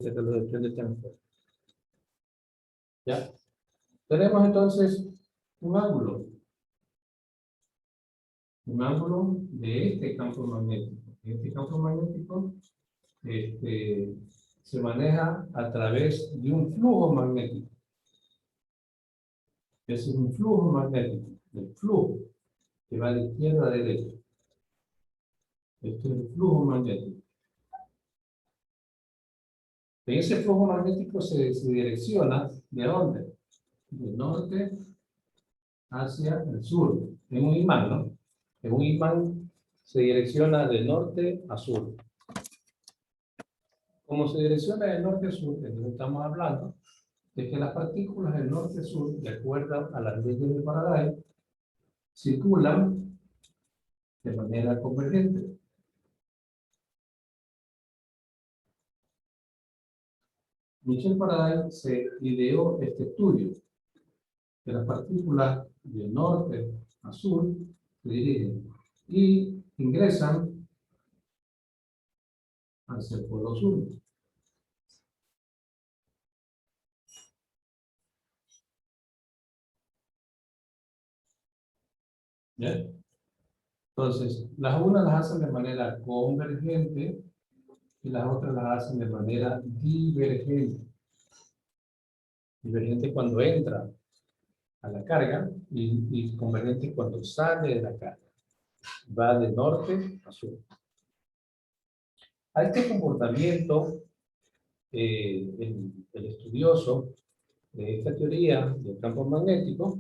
que te lo desprende transfer. ¿Ya? Tenemos entonces un ángulo. Un ángulo de este campo magnético. Este campo magnético se maneja a través de un flujo magnético. Ese es un flujo magnético. El flujo que va de izquierda a derecha. Este es el flujo magnético. En ese flujo magnético se direcciona ¿de dónde? Del norte hacia el sur. Es un imán, ¿no? En un imán se direcciona de norte a sur. Como se direcciona de norte a sur, entonces estamos hablando de que las partículas del norte-sur, de acuerdo a las leyes de Faraday, circulan de manera convergente. Michel Faraday se ideó este estudio, que las partículas de norte a sur se dirigen y ingresan hacia el polo sur. ¿Ya? Entonces, las unas las hacen de manera convergente y las otras las hacen de manera divergente. Divergente cuando entra a la carga y convergente cuando sale de la carga. Va de norte a sur. A este comportamiento, el estudioso de esta teoría del campo magnético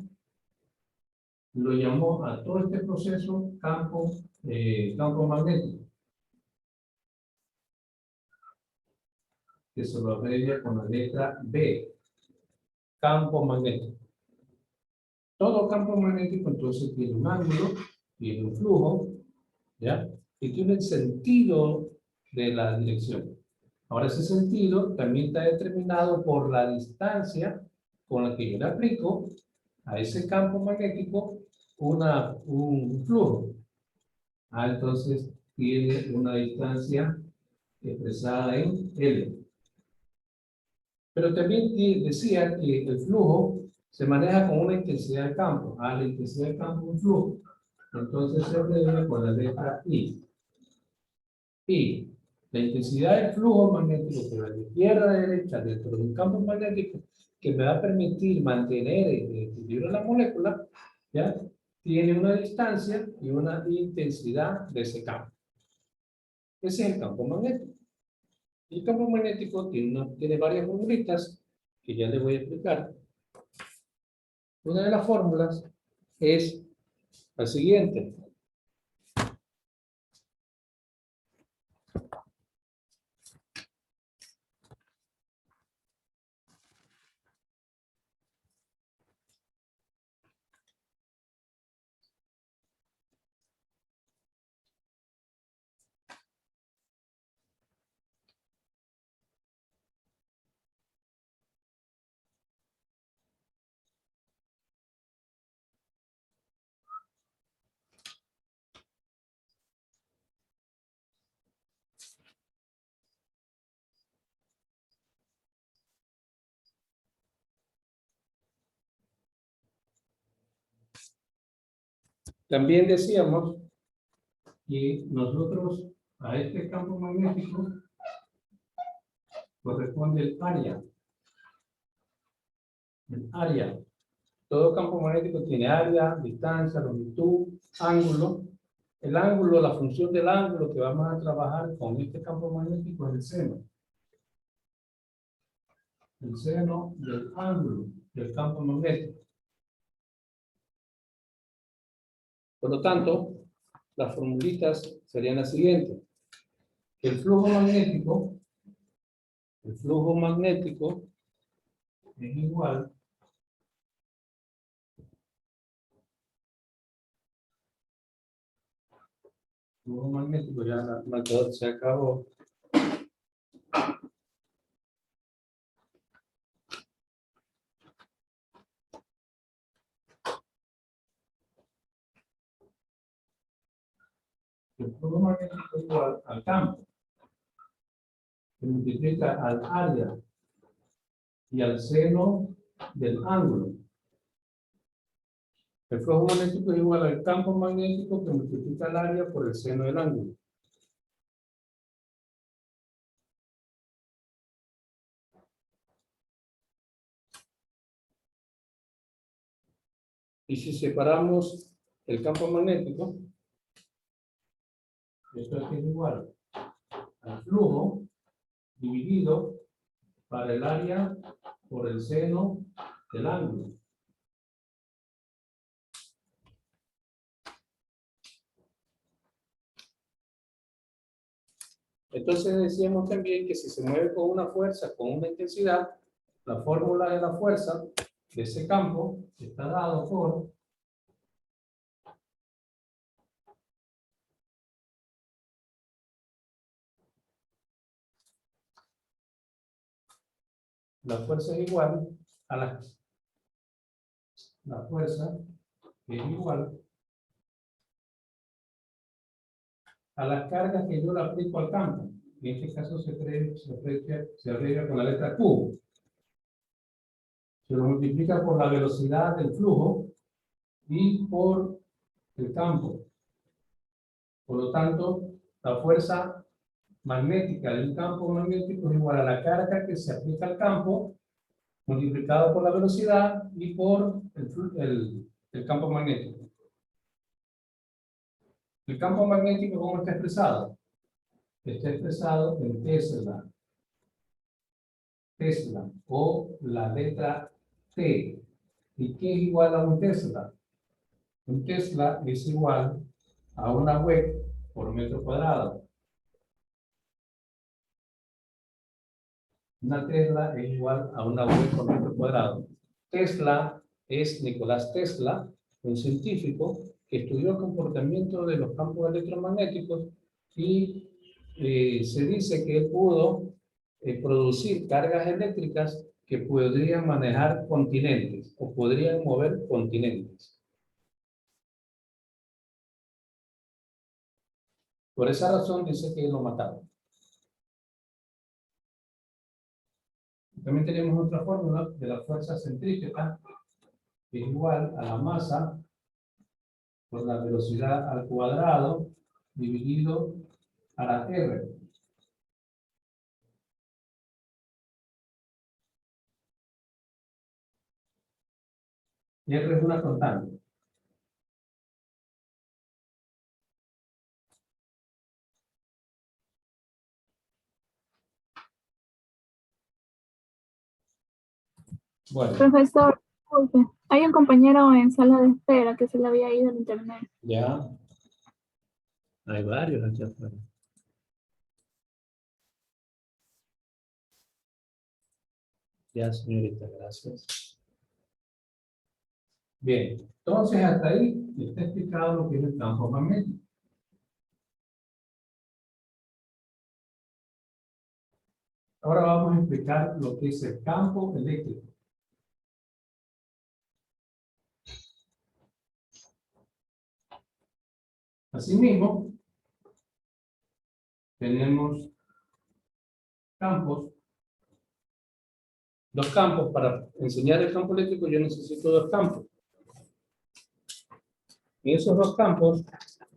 lo llamó a todo este proceso campo magnético, que se lo abrevia con la letra B, campo magnético. Todo campo magnético entonces tiene un ángulo, tiene un flujo, ¿ya? Y tiene el sentido de la dirección. Ahora ese sentido también está determinado por la distancia con la que yo le aplico a ese campo magnético un flujo. Entonces tiene una distancia expresada en L. Pero también decía que el flujo se maneja con una intensidad de campo. La intensidad de campo es un flujo. Entonces se abrevia con la letra I. Y la intensidad del flujo magnético que va de izquierda a derecha dentro de un campo magnético que me va a permitir mantener el equilibrio de la molécula, ¿ya? Tiene una distancia y una intensidad de ese campo. Ese es el campo magnético. El campo magnético tiene varias formulitas que ya les voy a explicar. Una de las fórmulas es la siguiente. También decíamos que nosotros a este campo magnético corresponde el área. El área. Todo campo magnético tiene área, distancia, longitud, ángulo. El ángulo, la función del ángulo que vamos a trabajar con este campo magnético es el seno. El seno del ángulo del campo magnético. Por lo tanto, las formulitas serían las siguientes. El flujo magnético es igual flujo magnético, ya la marcador se acabó. El flujo magnético es igual al campo. se multiplica al área y al seno del ángulo. El flujo magnético es igual al campo magnético que multiplica el área por el seno del ángulo. Y si separamos el campo magnético, esto aquí es igual al flujo dividido para el área por el seno del ángulo. Entonces decíamos también que si se mueve con una fuerza, con una intensidad, la fórmula de la fuerza de ese campo está dado por la fuerza es igual a la fuerza es igual a las cargas que yo le aplico al campo. En este caso se abrevia con la letra Q. Se lo multiplica por la velocidad del flujo y por el campo. Por lo tanto, la fuerza magnética de un campo magnético es igual a la carga que se aplica al campo multiplicado por la velocidad y por el campo magnético. El campo magnético, ¿cómo está expresado? Está expresado en Tesla. Tesla o la letra T. ¿Y qué es igual a un Tesla? Un Tesla es igual a una Weck por metro cuadrado. Una Tesla es igual a una Weck por metro cuadrado. Tesla es Nicolás Tesla, un científico que estudió el comportamiento de los campos electromagnéticos y se dice que él pudo producir cargas eléctricas que podrían manejar continentes o podrían mover continentes. Por esa razón dice que lo mataron. También tenemos otra fórmula de la fuerza centrípeta, que es igual a la masa por la velocidad al cuadrado dividido a la R. R es una constante. Bueno, Profesor, disculpe, hay un compañero en sala de espera que se le había ido el internet. ya hay varios aquí afuera. Ya, señorita, gracias. Bien, entonces hasta ahí está explicado lo que es el campo magnético. Ahora vamos a explicar lo que es el campo eléctrico. Asimismo, tenemos campos. Dos campos. Para enseñar el campo eléctrico yo necesito dos campos. En esos dos campos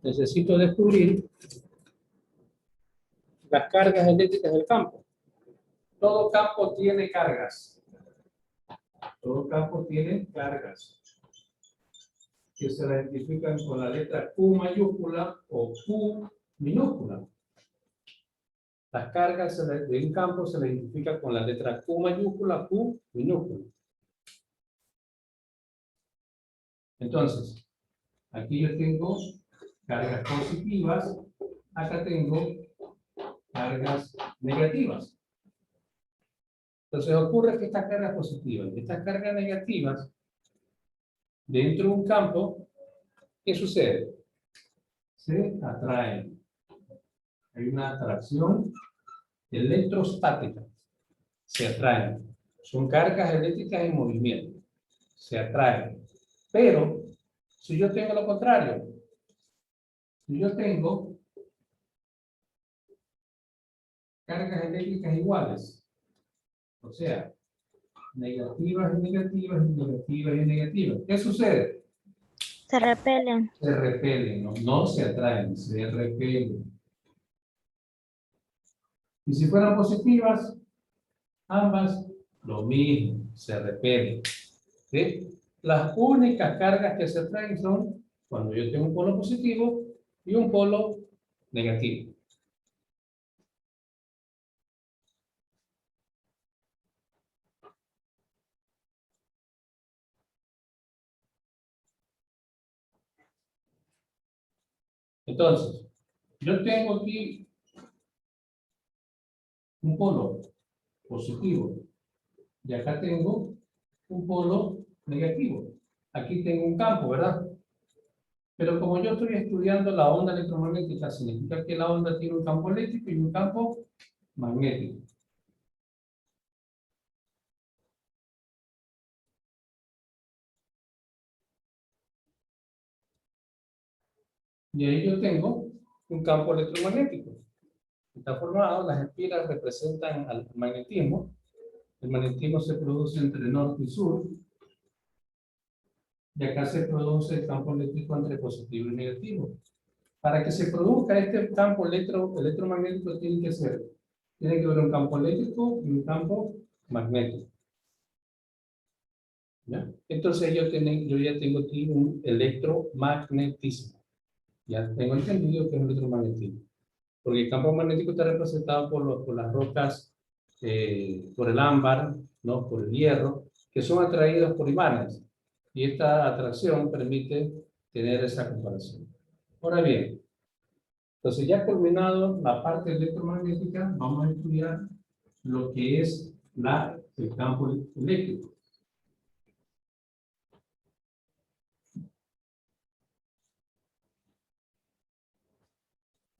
necesito descubrir las cargas eléctricas del campo. Todo campo tiene cargas. Todo campo tiene cargas que se la identifican con la letra Q mayúscula o Q minúscula. Las cargas de un campo se le identifican con la letra Q mayúscula, Q minúscula. Entonces, aquí yo tengo cargas positivas, acá tengo cargas negativas. Entonces ocurre que estas cargas positivas y estas cargas negativas, dentro de un campo, ¿qué sucede? Se atraen. Hay una atracción electrostática. Se atraen. Son cargas eléctricas en movimiento. Se atraen. Pero, si yo tengo lo contrario, si yo tengo cargas eléctricas iguales. O sea, negativas y negativas y negativas y negativas. ¿Qué sucede? Se repelen. Se repelen, no, no se atraen, se repelen. Y si fueran positivas, ambas, lo mismo, se repelen. ¿Sí? Las únicas cargas que se atraen son cuando yo tengo un polo positivo y un polo negativo. Entonces, yo tengo aquí un polo positivo y acá tengo un polo negativo. Aquí tengo un campo, ¿verdad? Pero como yo estoy estudiando la onda electromagnética, significa que la onda tiene un campo eléctrico y un campo magnético. Y ahí yo tengo un campo electromagnético. Está formado, las espiras representan al magnetismo. El magnetismo se produce entre norte y sur. Y acá se produce el campo eléctrico entre positivo y negativo. Para que se produzca este campo electromagnético tiene que haber un campo eléctrico y un campo magnético. ¿Ya? Entonces yo ya tengo aquí un electromagnetismo. Ya tengo entendido que es un electromagnetismo. Porque el campo magnético está representado por las rocas, por el ámbar, ¿no? Por el hierro, que son atraídos por imanes. Y esta atracción permite tener esa comparación. Ahora bien, entonces ya culminado la parte electromagnética, vamos a estudiar lo que es el campo eléctrico.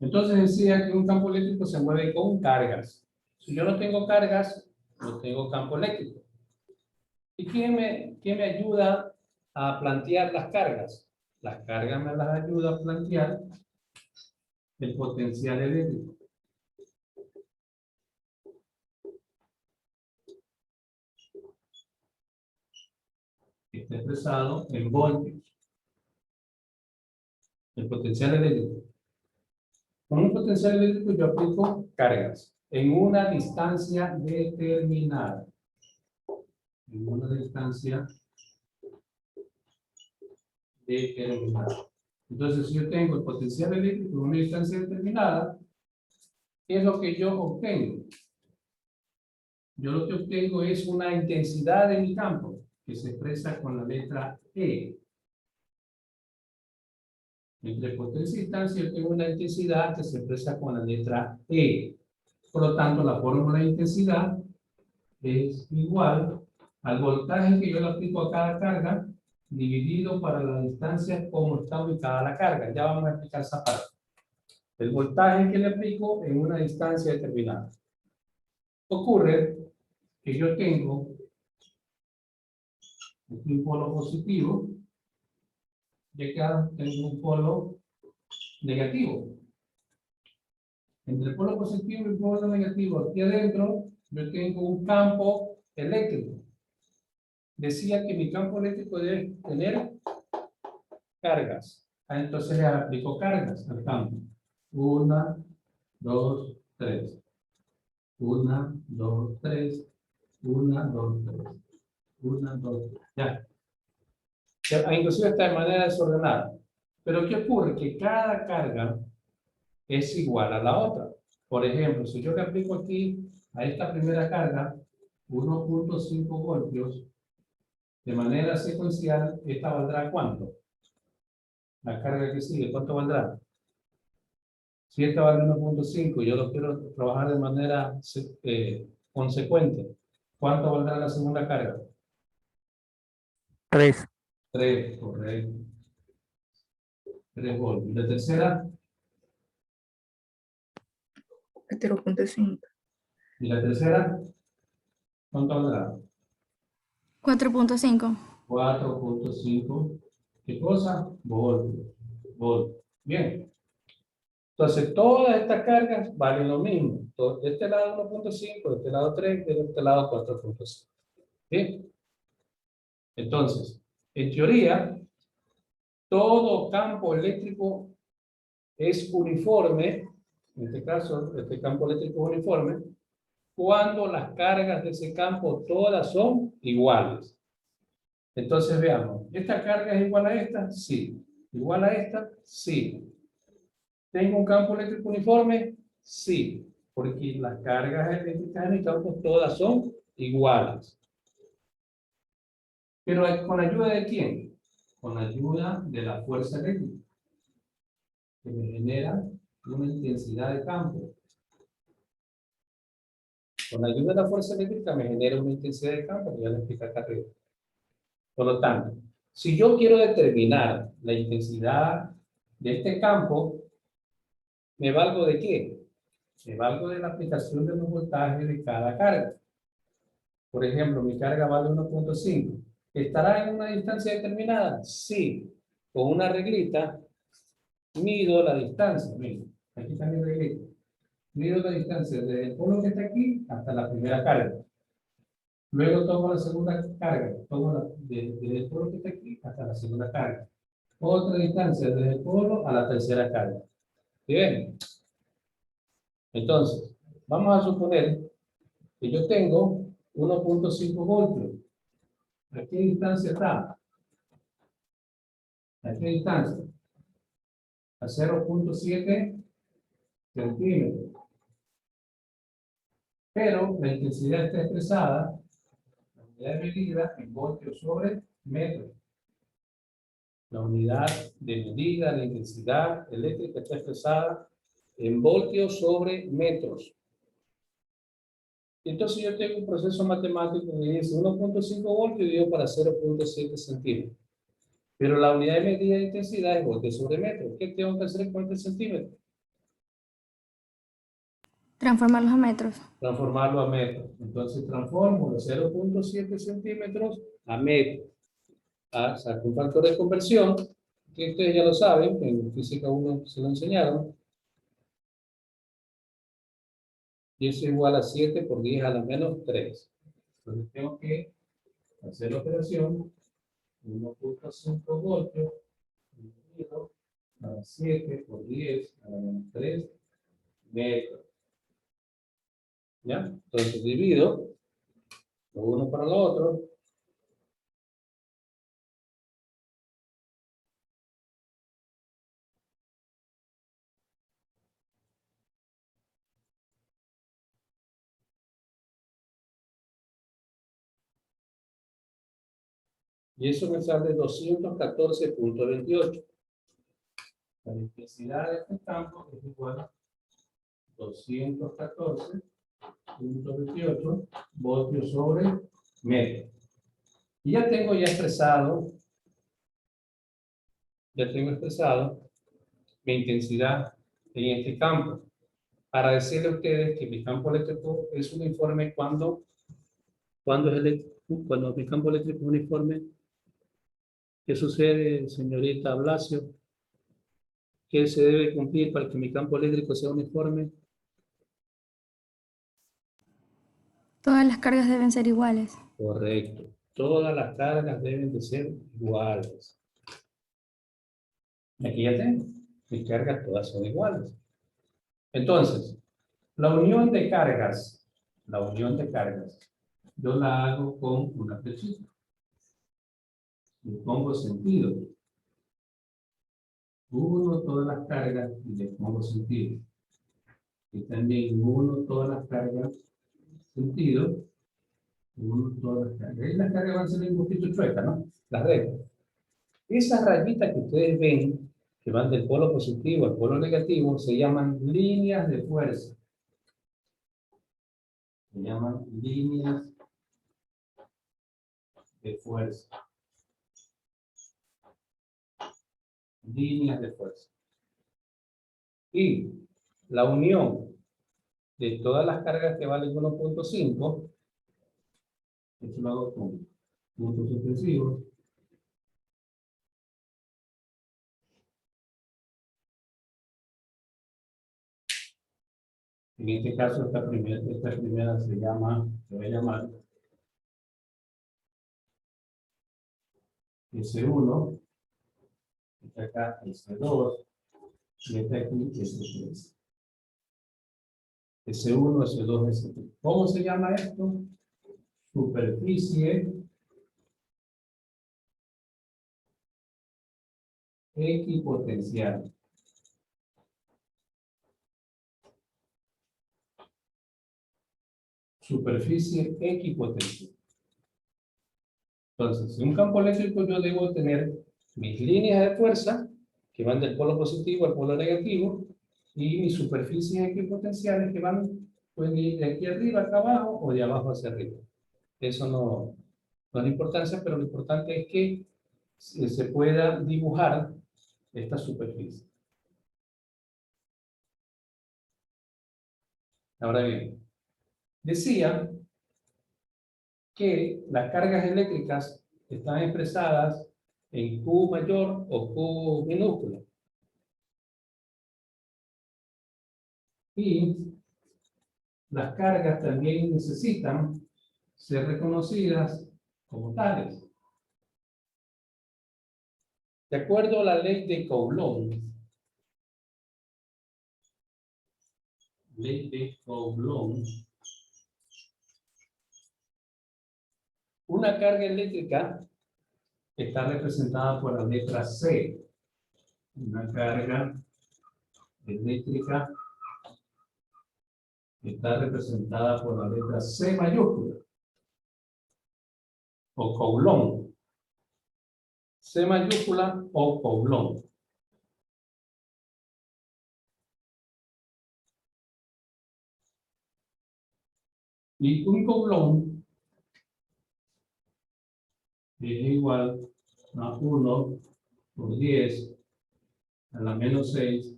Entonces decía que un campo eléctrico se mueve con cargas. Si yo no tengo cargas, no tengo campo eléctrico. ¿Y qué me ayuda a plantear las cargas? Las cargas me las ayuda a plantear el potencial eléctrico. Está expresado en voltios. El potencial eléctrico. Con un potencial eléctrico yo aplico cargas en una distancia determinada. En una distancia determinada. Entonces, si yo tengo el potencial eléctrico en una distancia determinada, ¿qué es lo que yo obtengo? Yo lo que obtengo es una intensidad de mi campo, que se expresa con la letra E. Entre potencia y distancia yo tengo una intensidad que se expresa con la letra E. Por lo tanto, la fórmula de intensidad es igual al voltaje que yo le aplico a cada carga dividido para la distancia como está ubicada la carga. Ya vamos a explicar esa parte. El voltaje que le aplico en una distancia determinada. Ocurre que yo tengo un polo positivo y acá tengo un polo negativo. Entre el polo positivo y el polo negativo, aquí adentro, yo tengo un campo eléctrico. Decía que mi campo eléctrico debe tener cargas. Entonces le aplico cargas al campo. 1, 2, 3. 1, 2, 3. 1, 2, 3. 1, 2, 3. Ya. Inclusive está de manera desordenada. Pero ¿qué ocurre? Que cada carga es igual a la otra. Por ejemplo, si yo le aplico aquí a esta primera carga 1.5 voltios de manera secuencial, esta valdrá ¿cuánto? La carga que sigue, ¿cuánto valdrá? Si esta vale 1.5 y yo lo quiero trabajar de manera consecuente, ¿cuánto valdrá la segunda carga? 3. 3, correcto. 3 voltios. ¿La tercera? 0.5. ¿Y la tercera? ¿Cuánto valdrá? 4.5. 4.5. ¿Qué cosa? Voltios. Voltios. Bien. Entonces, todas estas cargas valen lo mismo. De este lado 1.5, de este lado 3, de este lado 4.5. ¿Bien? Entonces, en teoría, todo campo eléctrico es uniforme, en este caso, este campo eléctrico es uniforme, cuando las cargas de ese campo todas son iguales. Entonces veamos, ¿esta carga es igual a esta? Sí. ¿Igual a esta? Sí. ¿Tengo un campo eléctrico uniforme? Sí, porque las cargas eléctricas en el campo todas son iguales. Pero ¿con ayuda de quién? Con ayuda de la fuerza eléctrica, que me genera una intensidad de campo. Con la ayuda de la fuerza eléctrica me genera una intensidad de campo, que ya lo expliqué acá arriba. Por lo tanto, si yo quiero determinar la intensidad de este campo, ¿me valgo de qué? Me valgo de la aplicación de los voltajes de cada carga. Por ejemplo, mi carga vale 1.5. ¿Estará en una distancia determinada? Sí. Con una reglita, mido la distancia. Miren, aquí está mi reglita. Mido la distancia desde el polo que está aquí hasta la primera carga. Luego tomo la segunda carga. Desde el polo que está aquí hasta la segunda carga. Otra distancia desde el polo a la tercera carga. Bien. Entonces, vamos a suponer que yo tengo 1.5 voltios. ¿A qué distancia está? ¿A qué distancia? A 0.7 centímetros. Pero la intensidad está expresada, la unidad de medida en voltios sobre metros. La unidad de medida de intensidad eléctrica está expresada en voltios sobre metros. Entonces yo tengo un proceso matemático que dice 1.5 voltios dio para 0.7 centímetros. Pero la unidad de medida de intensidad es voltios sobre metros. ¿Qué tengo que hacer con este centímetro? Transformarlos a metros. Transformarlo a metros. Entonces transformo los 0.7 centímetros a metros. Saco un factor de conversión, que ustedes ya lo saben, que en física 1 se lo enseñaron. Y eso es igual a 7 por 10 a la menos 3. Entonces tengo que hacer la operación 1.5 voltios dividido a 7 por 10 a la menos 3 metros. ¿Ya? Entonces divido lo uno para lo otro. Y eso me sale 214.28. La intensidad de este campo es igual a 214.28 voltios sobre metro. Y ya tengo expresado mi intensidad en este campo. Para decirle a ustedes que mi campo eléctrico es uniforme cuando mi campo eléctrico es uniforme. ¿Qué sucede, señorita Blasio? ¿Qué se debe cumplir para que mi campo eléctrico sea uniforme? Todas las cargas deben ser iguales. Correcto. Todas las cargas deben de ser iguales. Aquí ya tengo. Mis cargas todas son iguales. Entonces, la unión de cargas, yo la hago con una flechita. Le pongo sentido. Uno todas las cargas y le pongo sentido. Y también uno todas las cargas, sentido. Uno todas las cargas. Y las cargas van a ser un poquito chuecas, ¿no? Las reglas. Esas rayitas que ustedes ven, que van del polo positivo al polo negativo, se llaman líneas de fuerza. Se llaman líneas de fuerza. Líneas de fuerza. Y la unión de todas las cargas que valen 1.5, esto lo hago con puntos suspensivos, En este caso, esta primera se voy a llamar S1, esta acá S2, y esta aquí S3. S1, S2, S3. ¿Cómo se llama esto? Superficie equipotencial. Superficie equipotencial. Entonces, en un campo eléctrico yo debo tener mis líneas de fuerza que van del polo positivo al polo negativo y mis superficies equipotenciales que pueden ir de aquí arriba acá abajo o de abajo hacia arriba. Eso no es de importancia, pero lo importante es que se pueda dibujar esta superficie. Ahora bien, decía que las cargas eléctricas están expresadas en Q mayor o Q minúscula. Y las cargas también necesitan ser reconocidas como tales. De acuerdo a la ley de Coulomb, una carga eléctrica está representada por la letra C. Una carga eléctrica está representada por la letra C mayúscula o Coulomb. C mayúscula o Coulomb. Y un Coulomb es igual a 1 por 10 a la menos 6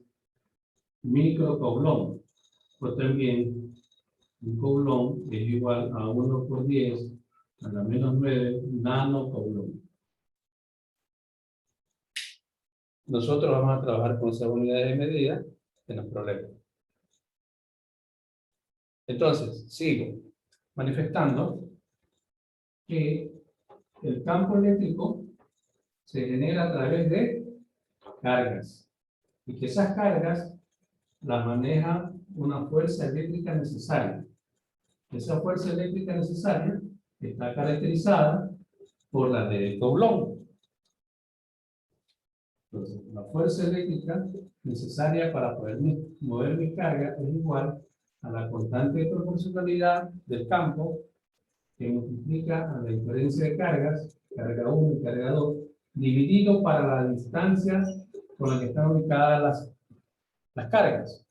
microcoulomb. O también un Coulomb es igual a 1 por 10 a la menos 9 nanocoulomb. Nosotros vamos a trabajar con esas unidades de medida en los problemas. Entonces, sigo manifestando que el campo eléctrico se genera a través de cargas y que esas cargas las maneja una fuerza eléctrica necesaria. Esa fuerza eléctrica necesaria está caracterizada por la ley de Coulomb. Entonces, la fuerza eléctrica necesaria para poder mover mi carga es igual a la constante de proporcionalidad del campo que multiplica a la diferencia de cargas, carga 1 y carga 2, dividido para la distancia con la que están ubicadas las cargas.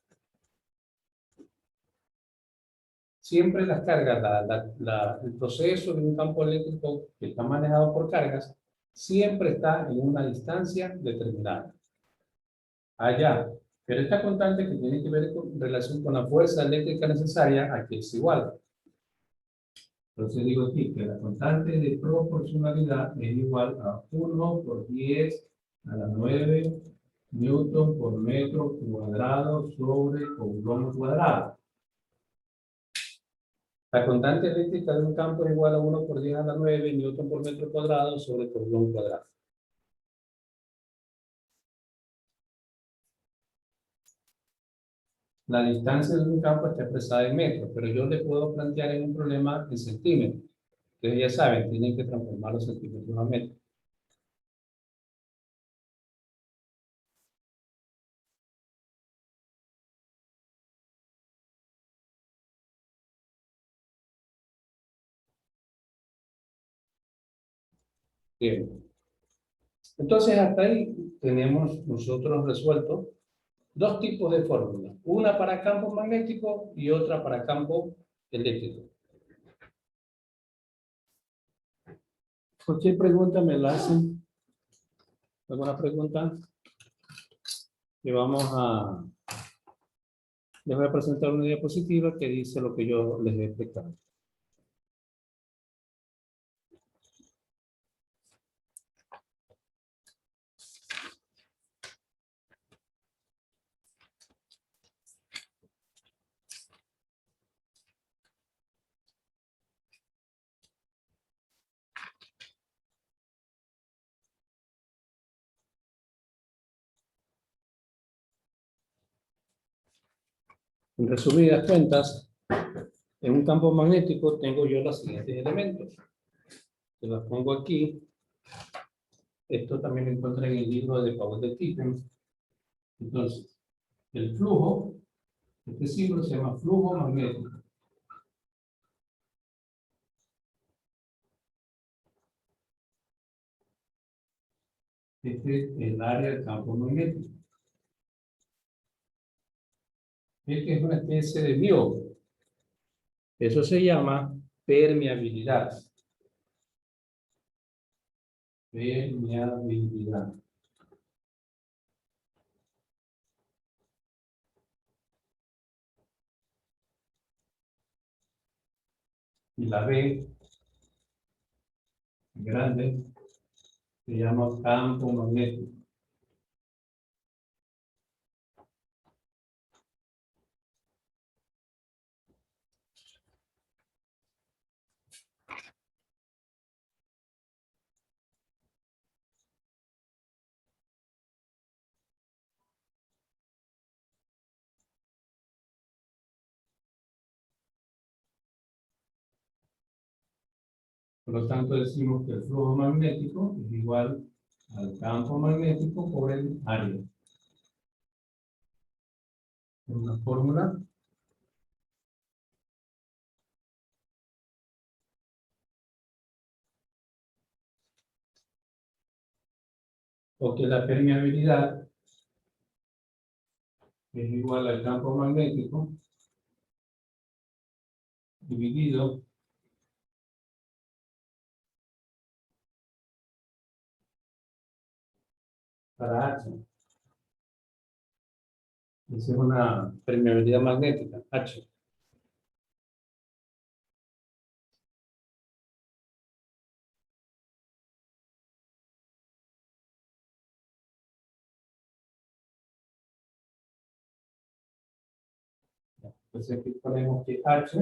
Siempre las cargas, el proceso de un campo eléctrico que está manejado por cargas, siempre está en una distancia determinada. Allá. Pero esta constante que tiene que ver con relación con la fuerza eléctrica necesaria, aquí es igual. Entonces digo aquí que la constante de proporcionalidad es igual a 1 por 10 a la 9 newton por metro cuadrado sobre coulomb cuadrado. La constante eléctrica de un campo es igual a 1 por 10 a la 9 newton por metro cuadrado sobre coulomb cuadrado. La distancia de un campo está expresada en metros, pero yo le puedo plantear en un problema en centímetros. Ustedes ya saben, tienen que transformar los centímetros a metros. Bien. Entonces, hasta ahí tenemos nosotros resuelto dos tipos de fórmulas. Una para campo magnético y otra para campo eléctrico. Cualquier pregunta me la hacen. ¿Alguna pregunta? Y les voy a presentar una diapositiva que dice lo que yo les he explicado. En resumidas cuentas, en un campo magnético tengo yo los siguientes elementos. Se las pongo aquí. Esto también lo encuentro en el libro de Paul de Tippen. Entonces, el flujo, este símbolo se llama flujo magnético. Este es el área del campo magnético. Este es una especie de bioma. Eso se llama permeabilidad. Permeabilidad. Y la B, grande, se llama campo magnético. Por lo tanto, decimos que el flujo magnético es igual al campo magnético por el área. Es una fórmula. O que la permeabilidad es igual al campo magnético dividido para H. Esa es una permeabilidad magnética, H. Entonces aquí ponemos que H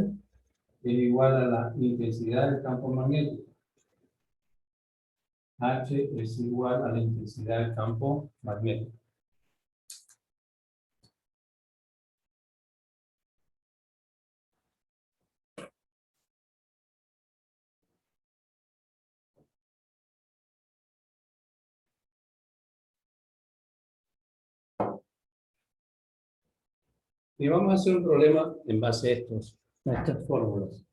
es igual a la intensidad del campo magnético. H es igual a la intensidad del campo magnético. Y vamos a hacer un problema en base a estas fórmulas.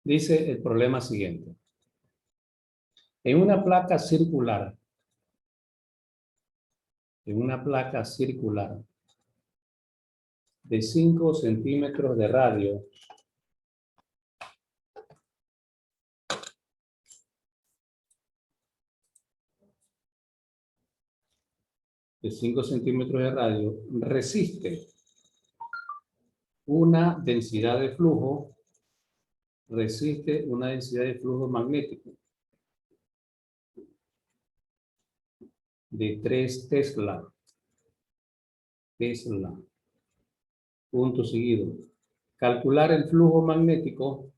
Dice el problema siguiente. En una placa circular, de 5 centímetros de radio, resiste una densidad de flujo, magnético de 3 Tesla. Punto seguido. Calcular el flujo magnético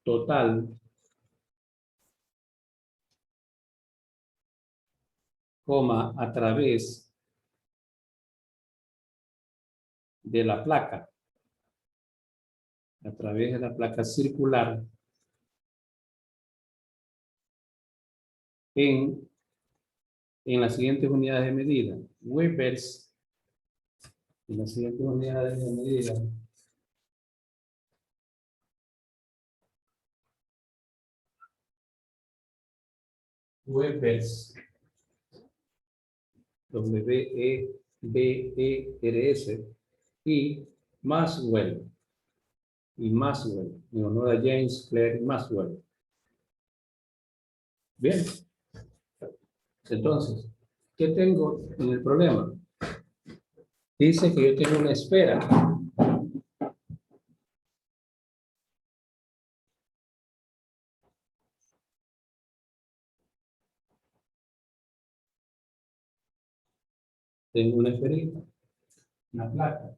total, a través de la placa, circular en las siguientes unidades de medida. Webers, en las siguientes unidades de medida. Webers, W-E-B-E-R-S, y Maxwell, en honor a James Clerk Maxwell. Bien. Entonces, ¿qué tengo en el problema? Dice que yo tengo una esfera. Tengo una esferita, una placa,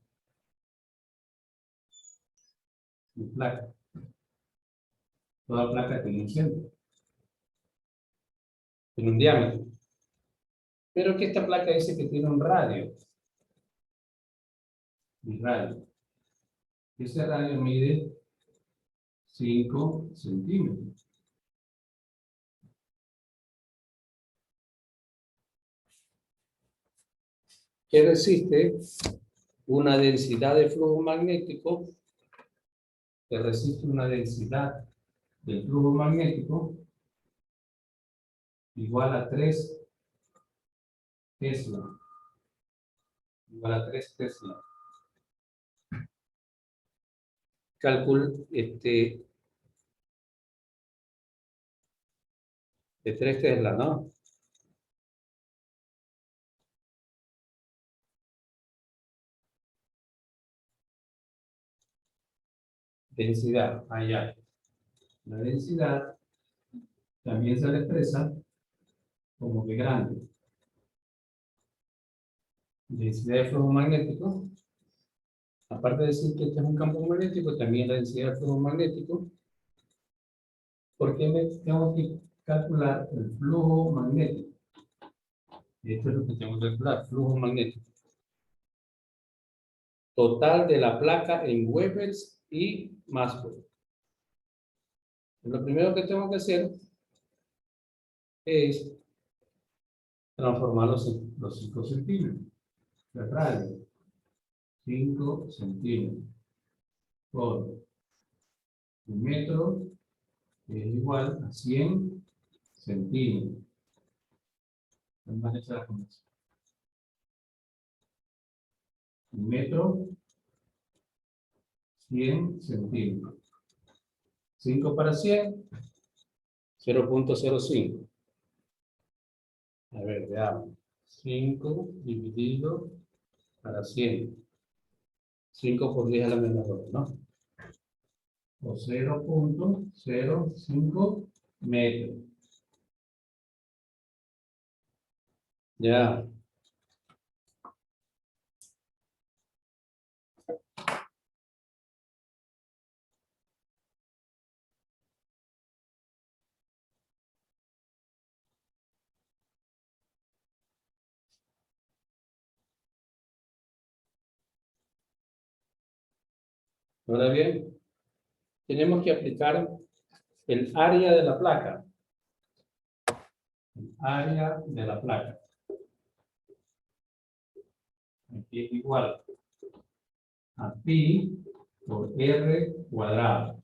una placa. Toda placa tiene un centro, tiene un diámetro. Pero que esta placa dice que tiene un radio. Un radio. Ese radio mide 5 centímetros. Que resiste una densidad de flujo magnético, que resiste una densidad del flujo magnético igual a 3 Tesla. Igual a 3 Tesla. Cálculo de 3 Tesla, ¿no? Densidad, allá. La densidad también se le expresa como que grande. Densidad de flujo magnético. Aparte de decir que este es un campo magnético, también la densidad de flujo magnético. Porque me tengo que calcular el flujo magnético. Esto es lo que tengo que calcular, flujo magnético. Total de la placa en Webers y Maxwell. Lo primero que tengo que hacer es transformar los 5 centímetros de radio. 5 centímetros por un metro es igual a 100 centímetros. Vamos a hacer la conversión. Un metro, 100 centímetros. 5 para 100, 0.05. A ver, veamos. 5 dividido para 100. 5 por 10 a la menos 2, ¿no? O 0.05 metros. Ya. Ahora bien, tenemos que aplicar el área de la placa. El área de la placa. Aquí es igual a pi por r cuadrado.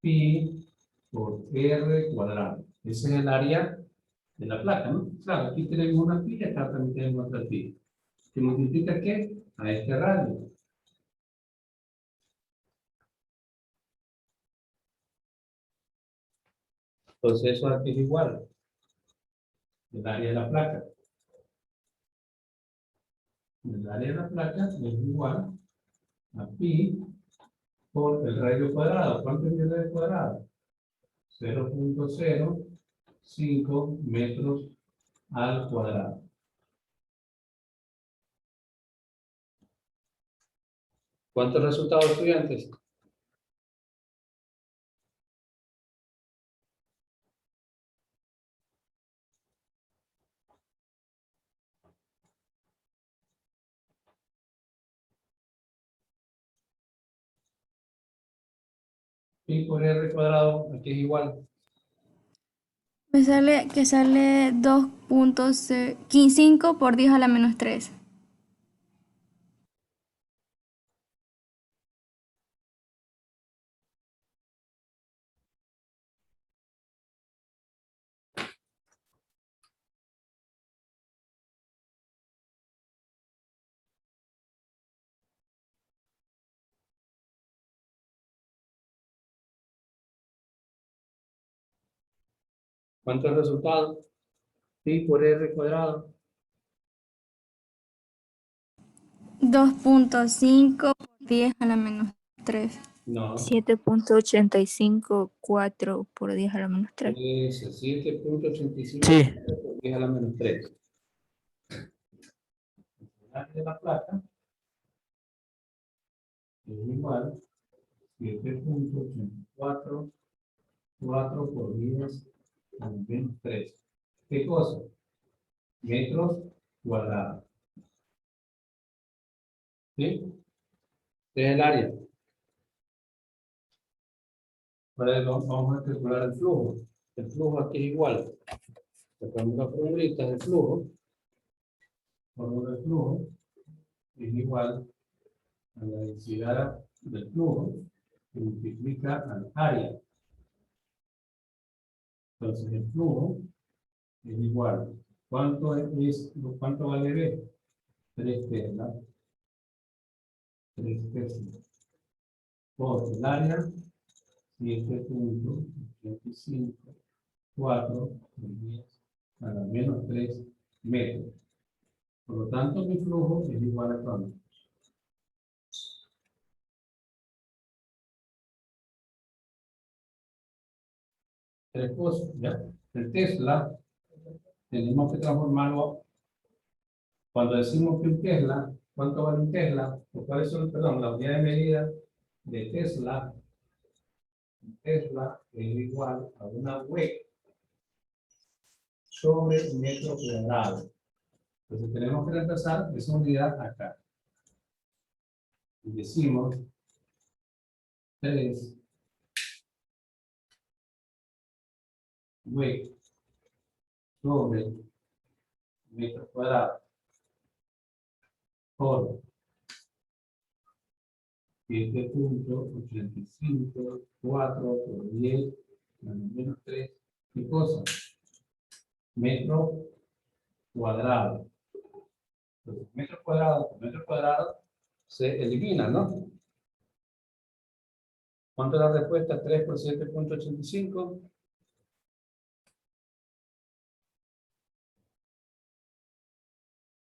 Pi por r cuadrado. Ese es el área de la placa, ¿no? Claro, aquí tenemos una pi y acá también tenemos otra pi. ¿Que multiplica qué? A este radio. Entonces eso aquí es igual. El área de la placa. El área de la placa es igual a pi por el radio cuadrado. ¿Cuánto es el radio cuadrado? 0.05 metros al cuadrado. ¿Cuántos resultados, estudiantes? Pi por r cuadrado, aquí es igual. Me sale que sale 2.5 por 10 a la menos 3. ¿Cuántos resultados? Pi por r cuadrado. 2.5 por 10 a la menos 3. No, 7.854 por 10 a la menos 3. es 7.85 Sí. por 10 a la menos 3. De la placa es igual 7.844 por 10 a la menos 3. ¿Qué cosa? Metros cuadrados. ¿Sí? Este es el área. Ahora vamos a calcular el flujo. El flujo aquí es igual. Le pongo una formulita de flujo. Fórmula de flujo es igual a la densidad del flujo que multiplica al área. Entonces el flujo es igual. ¿Cuánto vale B? 3 teslas. 3 teslas. Por el área, 7.85. 4 por 10 a la menos 3 metros. Por lo tanto, mi flujo es igual a ¿cuánto? Tres cosas, ¿ya? El Tesla, tenemos que transformarlo. Cuando decimos que un Tesla, ¿cuánto vale un Tesla? ¿O cuáles son, perdón, la unidad de medida de Tesla? Tesla es igual a una W sobre metro cuadrado. Entonces tenemos que reemplazar esa unidad acá. Y decimos 3 W sobre metro cuadrado por 7.85, 4 por 10, menos 3. ¿Qué cosa? Metro cuadrado. Entonces, metro cuadrado por metro cuadrado se elimina, ¿no? ¿Cuánto es la respuesta? 3 por 7.85.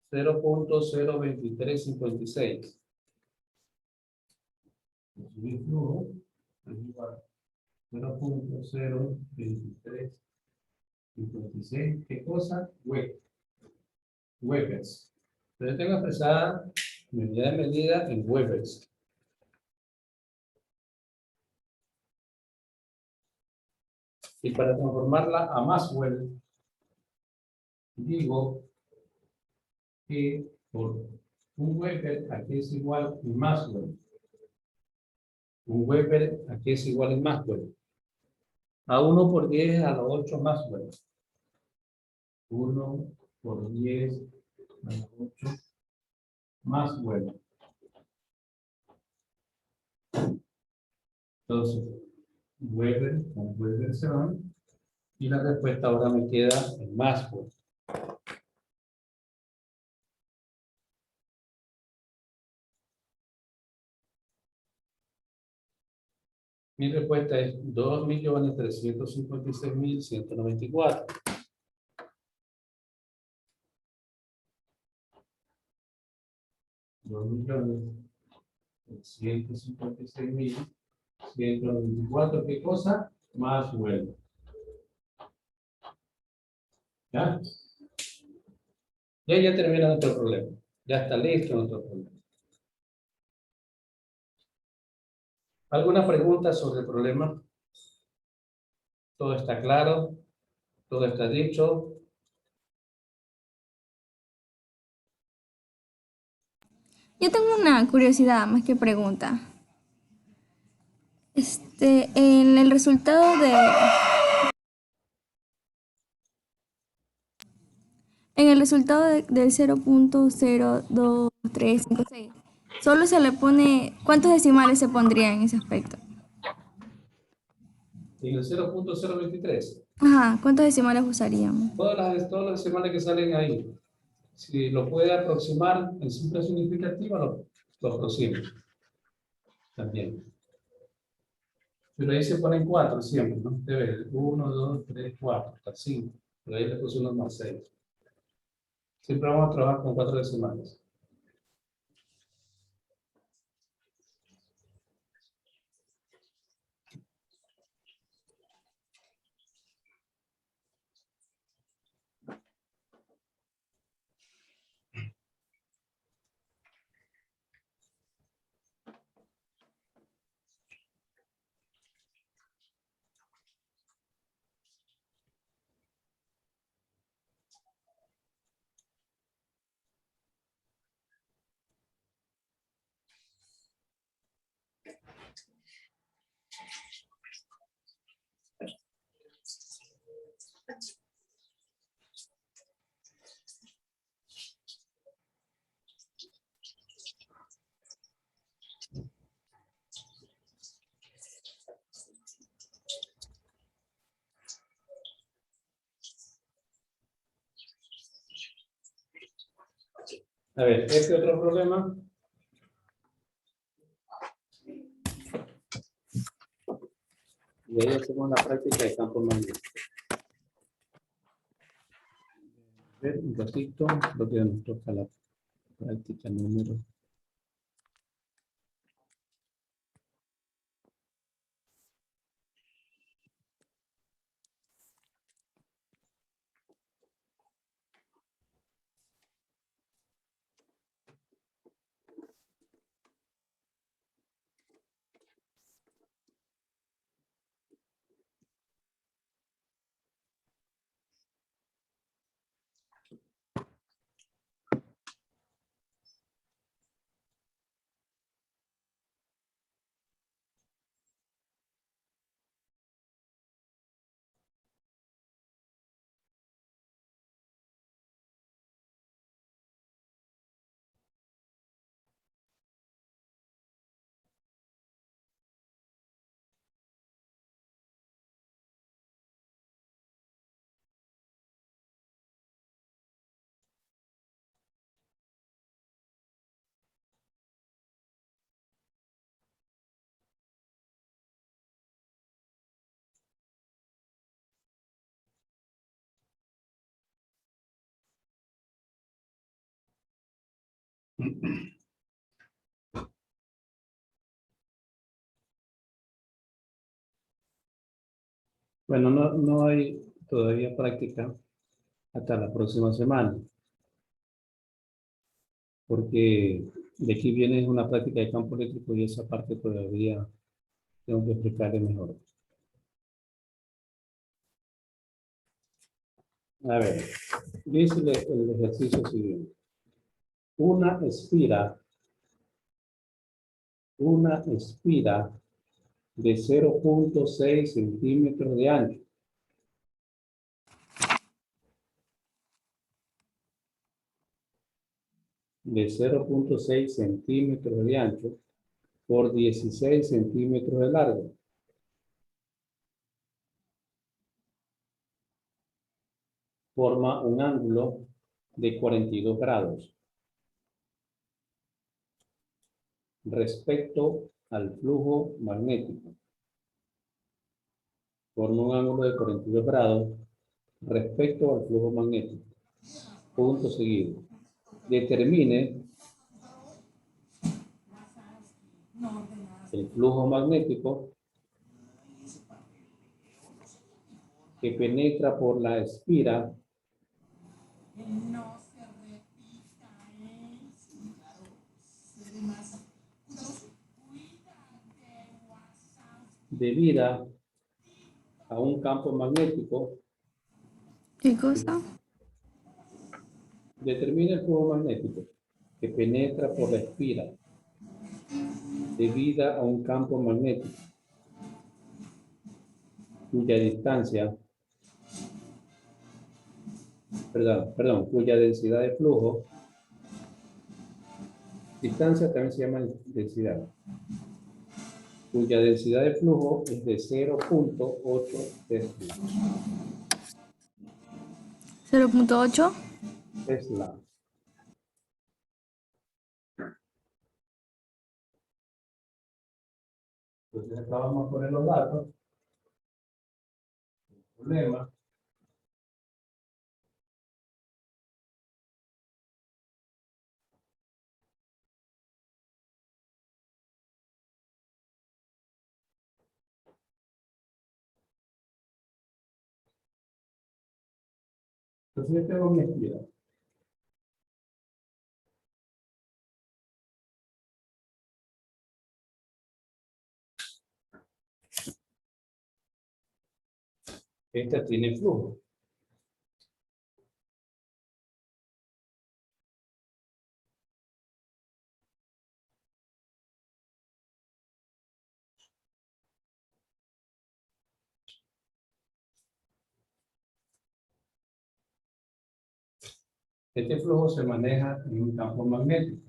0.02356. Mi flujo es igual a 0.02356. ¿Qué cosa? Webers. Entonces tengo que expresar mi unidad de medida en Webers. Y para transformarla a Maxwell, digo que por un Weber aquí es igual a Maxwell. Un Weber aquí es igual a Maxwell. A 1 por 10 a la 8 Maxwell. 1 por 10 a la 8 Maxwell. Entonces, Weber con Weber se van. Y la respuesta ahora me queda en Maxwell. Mi respuesta es 2.356.194. $2.356.194. ¿Qué cosa? Maxwell. ¿Ya? Y ahí ya termina nuestro problema. Ya está listo nuestro problema. ¿Alguna pregunta sobre el problema? ¿Todo está claro? ¿Todo está dicho? Yo tengo una curiosidad más que pregunta. En el resultado del 0.02356, solo se le pone, ¿cuántos decimales se pondría en ese aspecto? En el 0.023. Ajá, ¿cuántos decimales usaríamos? Todas las decimales que salen ahí. Si lo puede aproximar en cifra significativa, lo aproxima. También. Pero ahí se ponen 4 siempre, ¿no? Debe 1, 2, 3, 4, hasta 5. Pero ahí le puse unos más 6. Siempre vamos a trabajar con 4 decimales. A ver, este otro problema. Y ahí hacemos la práctica de campo magnético. A ver, un ratito, lo que nos toca la práctica número. Bueno, no hay todavía práctica hasta la próxima semana, porque de aquí viene una práctica de campo eléctrico y esa parte todavía tengo que explicarle mejor. A ver, dice el ejercicio siguiente. Una espira de 0.6 centímetros de ancho. De 0.6 centímetros de ancho por 16 centímetros de largo. Forma un ángulo de 42 grados respecto al flujo magnético. Forma un ángulo de 42 grados respecto al flujo magnético. Punto seguido. Determine el flujo magnético que penetra por la espira debida a un campo magnético. ¿Qué cosa? Determina el flujo magnético que penetra por la espira debida a un campo magnético cuya distancia, cuya densidad de flujo, distancia también se llama densidad, cuya densidad de flujo es de 0.8 Tesla. 0.8. Tesla. Entonces acá vamos a poner los datos. El problema. Entonces yo tengo mi espira. Esta tiene flujo. Este flujo se maneja en un campo magnético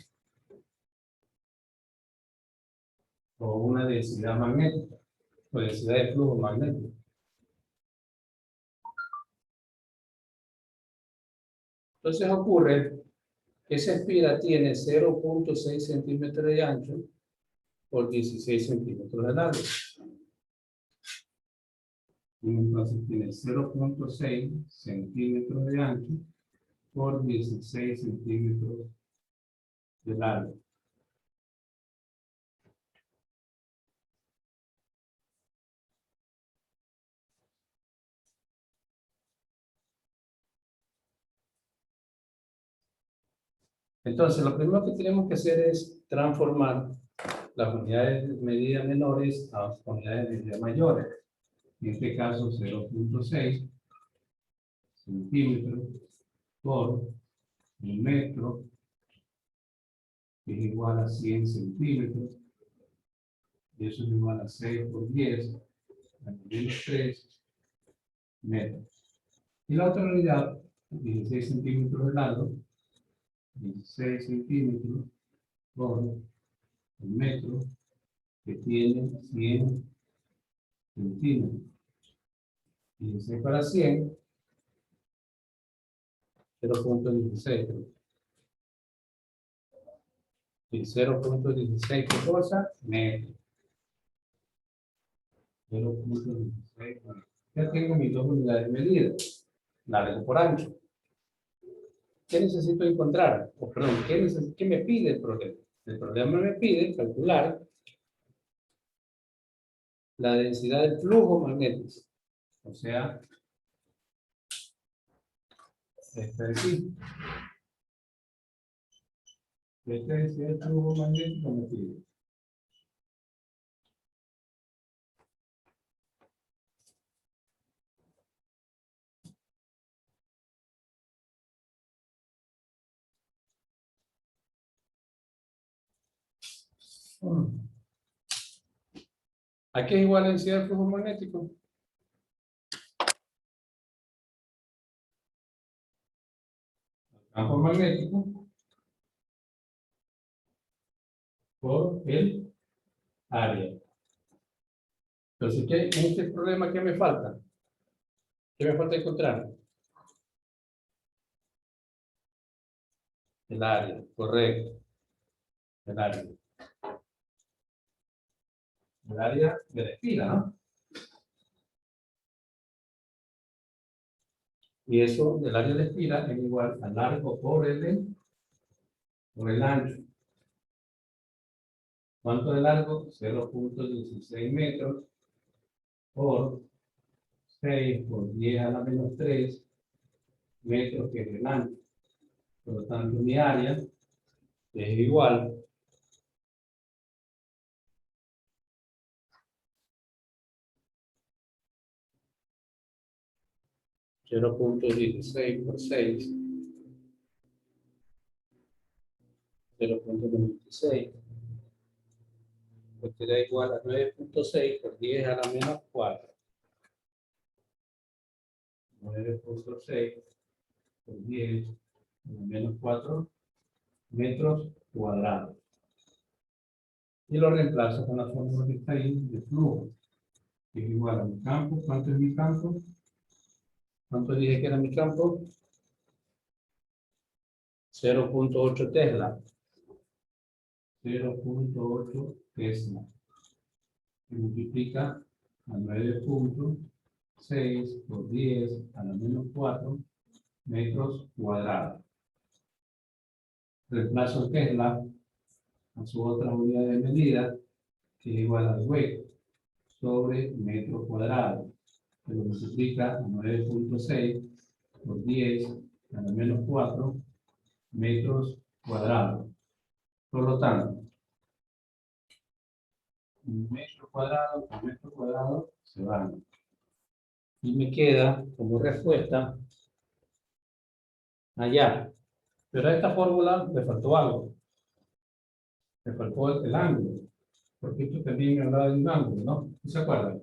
o una densidad magnética o densidad de flujo magnético. Entonces ocurre Esa espira tiene 0.6 centímetros de ancho por 16 centímetros de largo. Y entonces tiene 0.6 centímetros de ancho por 16 centímetros de largo. Entonces, lo primero que tenemos que hacer es transformar las unidades de medida menores a unidades de medida mayores. En este caso, 0.6 centímetros por un metro, que es igual a 100 centímetros. Y eso es igual a 6 por 10, a menos 3 metros. Y la otra unidad, 16 centímetros de largo, 16 centímetros por un metro, que tiene 100 centímetros. 16 para 100, 0.16. Y 0.16, ¿qué cosa? Metro. 0.16 metros. Ya tengo mis dos unidades de medida, largo por ancho. ¿Qué necesito encontrar? O perdón, ¿qué me pide el problema? El problema me pide calcular la densidad del flujo magnético. O sea, esta de aquí. Esta densidad del flujo magnético me pide. ¿A qué es igual la densidad del flujo magnético? Campo magnético por el área. Entonces, en este problema, ¿qué me falta? ¿Qué me falta encontrar? El área, correcto. El área. El área de la espira, ¿no? Y eso del área de espira es igual al largo por el ancho. ¿Cuánto de largo? 0.16 metros por 6 por 10 a la menos 3 metros, que es el ancho. Por lo tanto, mi área es igual a 0.16 por 6, 0.96, pues te da igual a 9.6 por 10 a la menos 4. 9.6 por 10 a la menos 4 metros cuadrados. Y lo reemplazo con la fórmula que está ahí de flujo, que es igual a mi campo. ¿Cuánto es mi campo? ¿Cuánto dije que era mi campo? 0.8 Tesla. 0.8 Tesla. Y multiplica a 9.6 por 10 a la menos 4 metros cuadrados. Reemplazo el Tesla a su otra unidad de medida, que es igual al W sobre metro cuadrado, que lo multiplica a 9.6 por 10 a la menos 4 metros cuadrados. Por lo tanto, metro cuadrado por metro cuadrado se van. Y me queda como respuesta allá. Pero a esta fórmula le faltó algo. Le faltó el ángulo. Porque esto también me hablaba de un ángulo, ¿no? ¿Se acuerdan?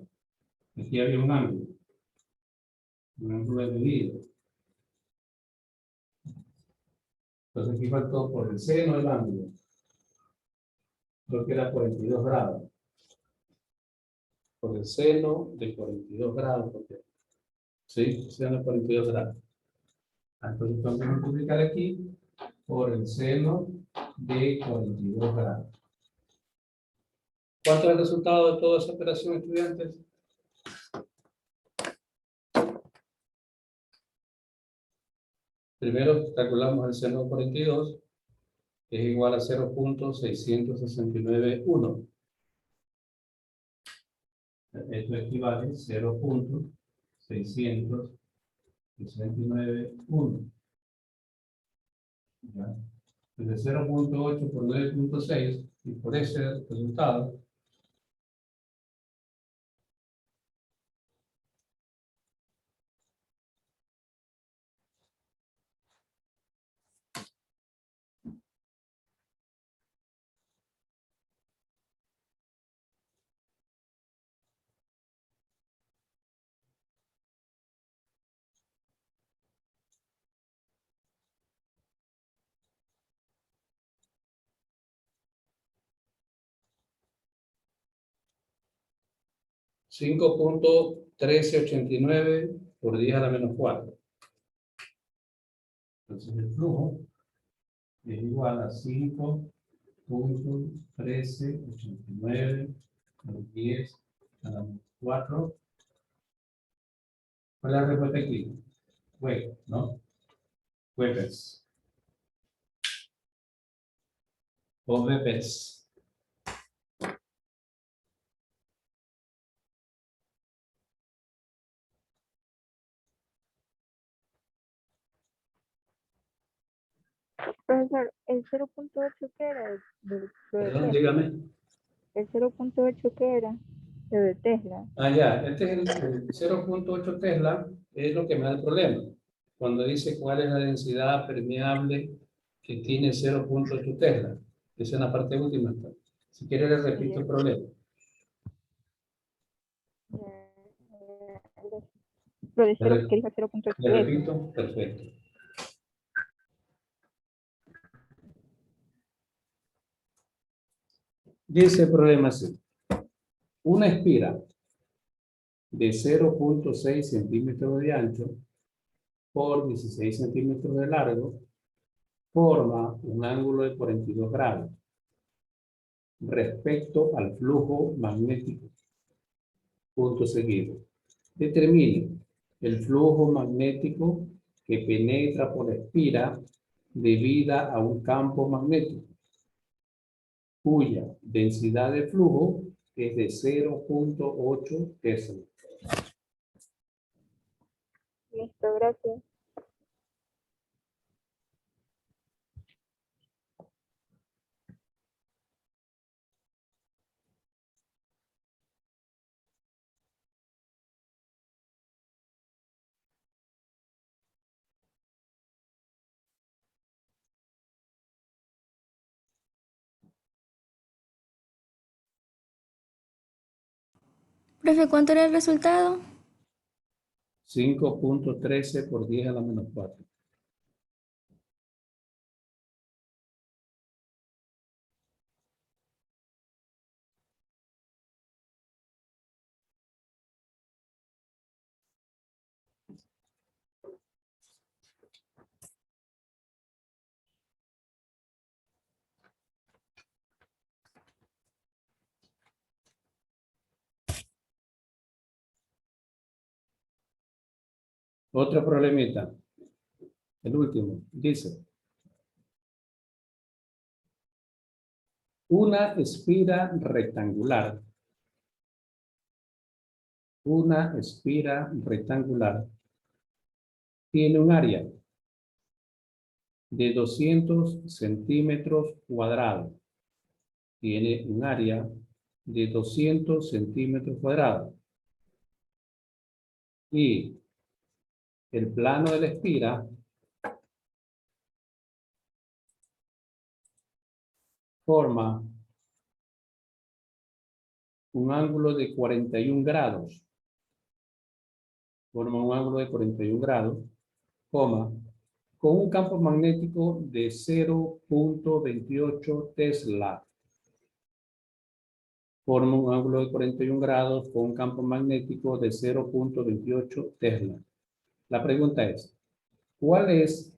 Aquí había un ángulo. Un ángulo de medida. Entonces aquí faltó por el seno del ángulo. Creo que era 42 grados. Por el seno de 42 grados. Porque, sí, seno de 42 grados. Entonces vamos a multiplicar aquí por el seno de 42 grados. ¿Cuánto es el resultado de toda esa operación, estudiantes? Primero calculamos el seno de 42, que es igual a 0.6691. Esto equivale a 0.6691. ¿Ya? De 0.8 por 9.6, y por ese resultado, (5.1389 por 10 a la menos 4). Entonces el flujo es igual a 5.1389 por 10 a la menos 4. ¿Cuál es la respuesta aquí? Web, ¿no? Webes. O webes. Profesor, el 0.8 que era de Perdón, Tesla. dígame. El 0.8 que era de Tesla. Ah, ya, este es el 0.8 Tesla, es lo que me da el problema. Cuando dice cuál es la densidad permeable que tiene 0.8 Tesla. Esa es la parte última. Si quiere le repito el problema. Profesor, que dijo 0.8 Le repito, perfecto. Dice el problema así. Una espira de 0.6 centímetros de ancho por 16 centímetros de largo forma un ángulo de 42 grados respecto al flujo magnético. Punto seguido. Determine el flujo magnético que penetra por la espira debida a un campo magnético cuya densidad de flujo es de 0.8 Tesla. Listo, gracias. Profe, ¿cuánto era el resultado? 5.13 por 10 a la menos 4. Otro problemita. El último. Dice. Una espira rectangular. Una espira rectangular tiene un área de 200 centímetros cuadrados. Tiene un área de 200 centímetros cuadrados. Y el plano de la espira forma un ángulo de 41 grados. Forma un ángulo de 41 grados, coma, con un campo magnético de 0.28 Tesla. Forma un ángulo de 41 grados con un campo magnético de 0.28 Tesla. La pregunta es, ¿cuál es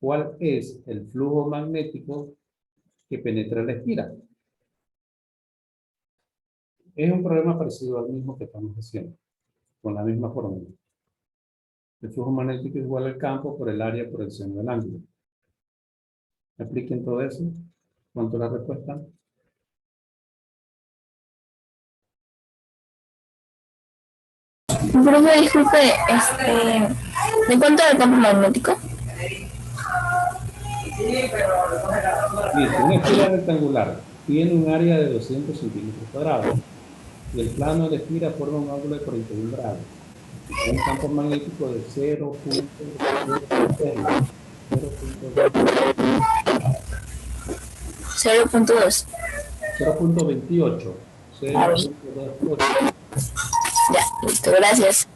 ¿Cuál es el flujo magnético que penetra la esfera? Es un problema parecido al mismo que estamos haciendo, con la misma fórmula. El flujo magnético es igual al campo por el área por el seno del ángulo. Apliquen todo eso. ¿Cuánto es la respuesta? Profe, disculpe, ¿de cuánto era el campo magnético? Listo, una esfera rectangular tiene un área de 200 centímetros cuadrados y el plano de la esfera forma un ángulo de 41 grados. Un campo magnético de 0.2. 0.28. Ah, bien. 0.28. Ya, listo, gracias.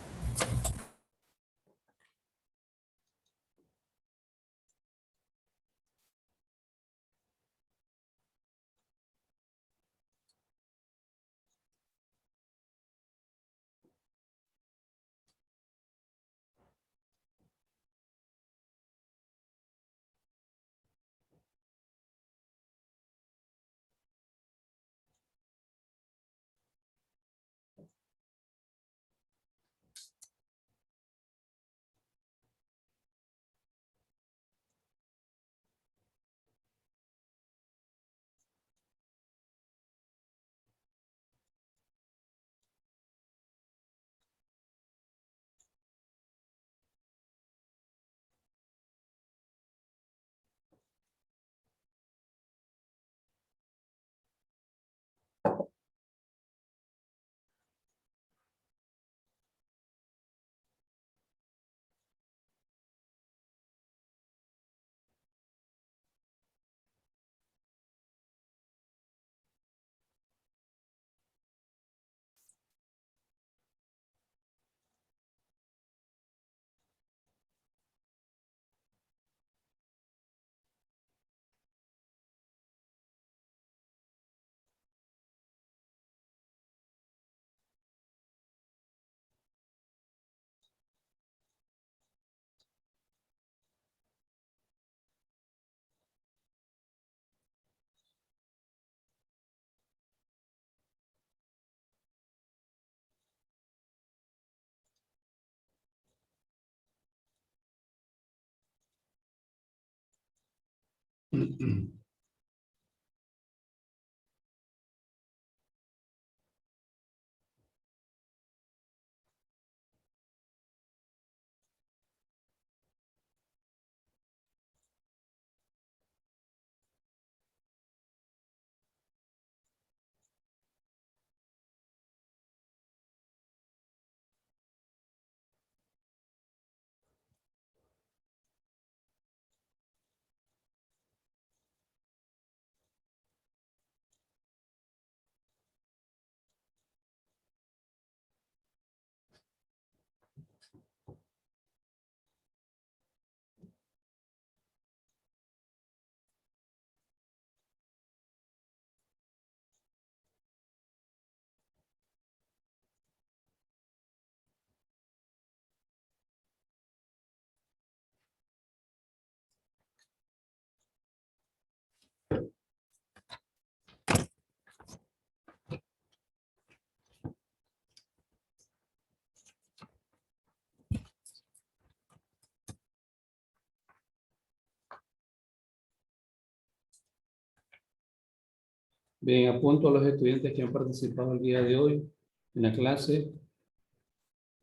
Bien, apunto a los estudiantes que han participado el día de hoy en la clase.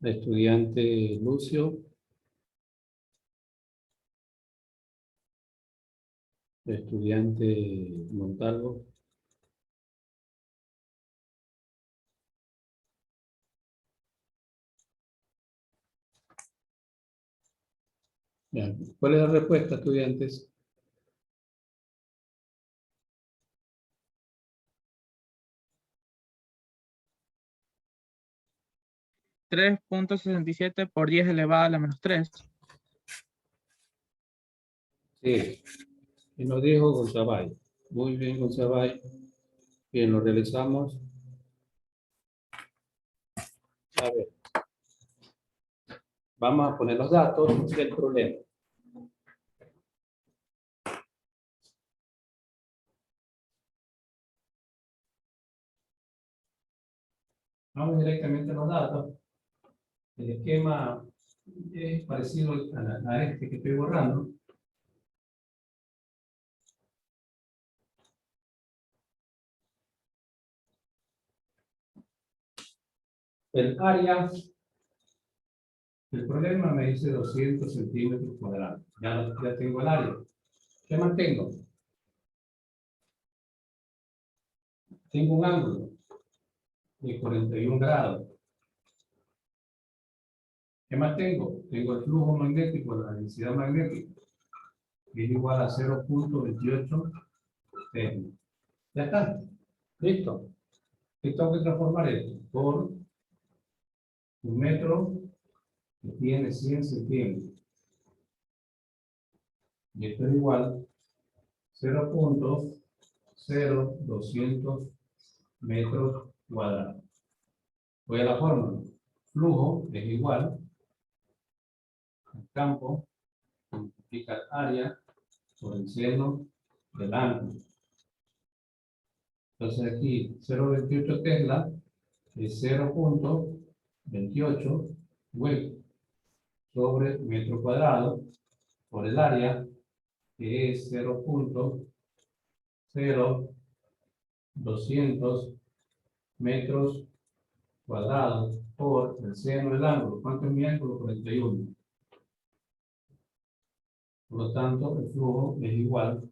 El estudiante Lucio, el estudiante Montalvo, bien. ¿Cuál es la respuesta, estudiantes? Tres punto 67 por 10 elevado a la menos 3. Sí, y nos dijo Gonzabay. Muy bien, Gonzabay. Bien, lo realizamos. A ver, vamos a poner los datos del problema. Vamos directamente a los datos. El esquema es parecido a este que estoy borrando. El área, el problema me dice 200 centímetros cuadrados. Ya tengo el área. ¿Qué más tengo? Tengo un ángulo de 41 grados. ¿Qué más tengo? Tengo el flujo magnético, la densidad magnética, que es igual a 0.28 Tesla. Ya está. Listo. ¿Qué tengo que transformar esto? Por un metro que tiene 100 centímetros. Y esto es igual a 0.0200 metros cuadrados. Voy a la fórmula. Flujo es igual al campo multiplica el área por el seno del ángulo. Entonces aquí 0.28 Tesla es 0.28 vueltas sobre metro cuadrado por el área, que es 0.0200 metros cuadrados por el seno del ángulo. ¿Cuánto es mi ángulo? 41. Por lo tanto, el flujo es igual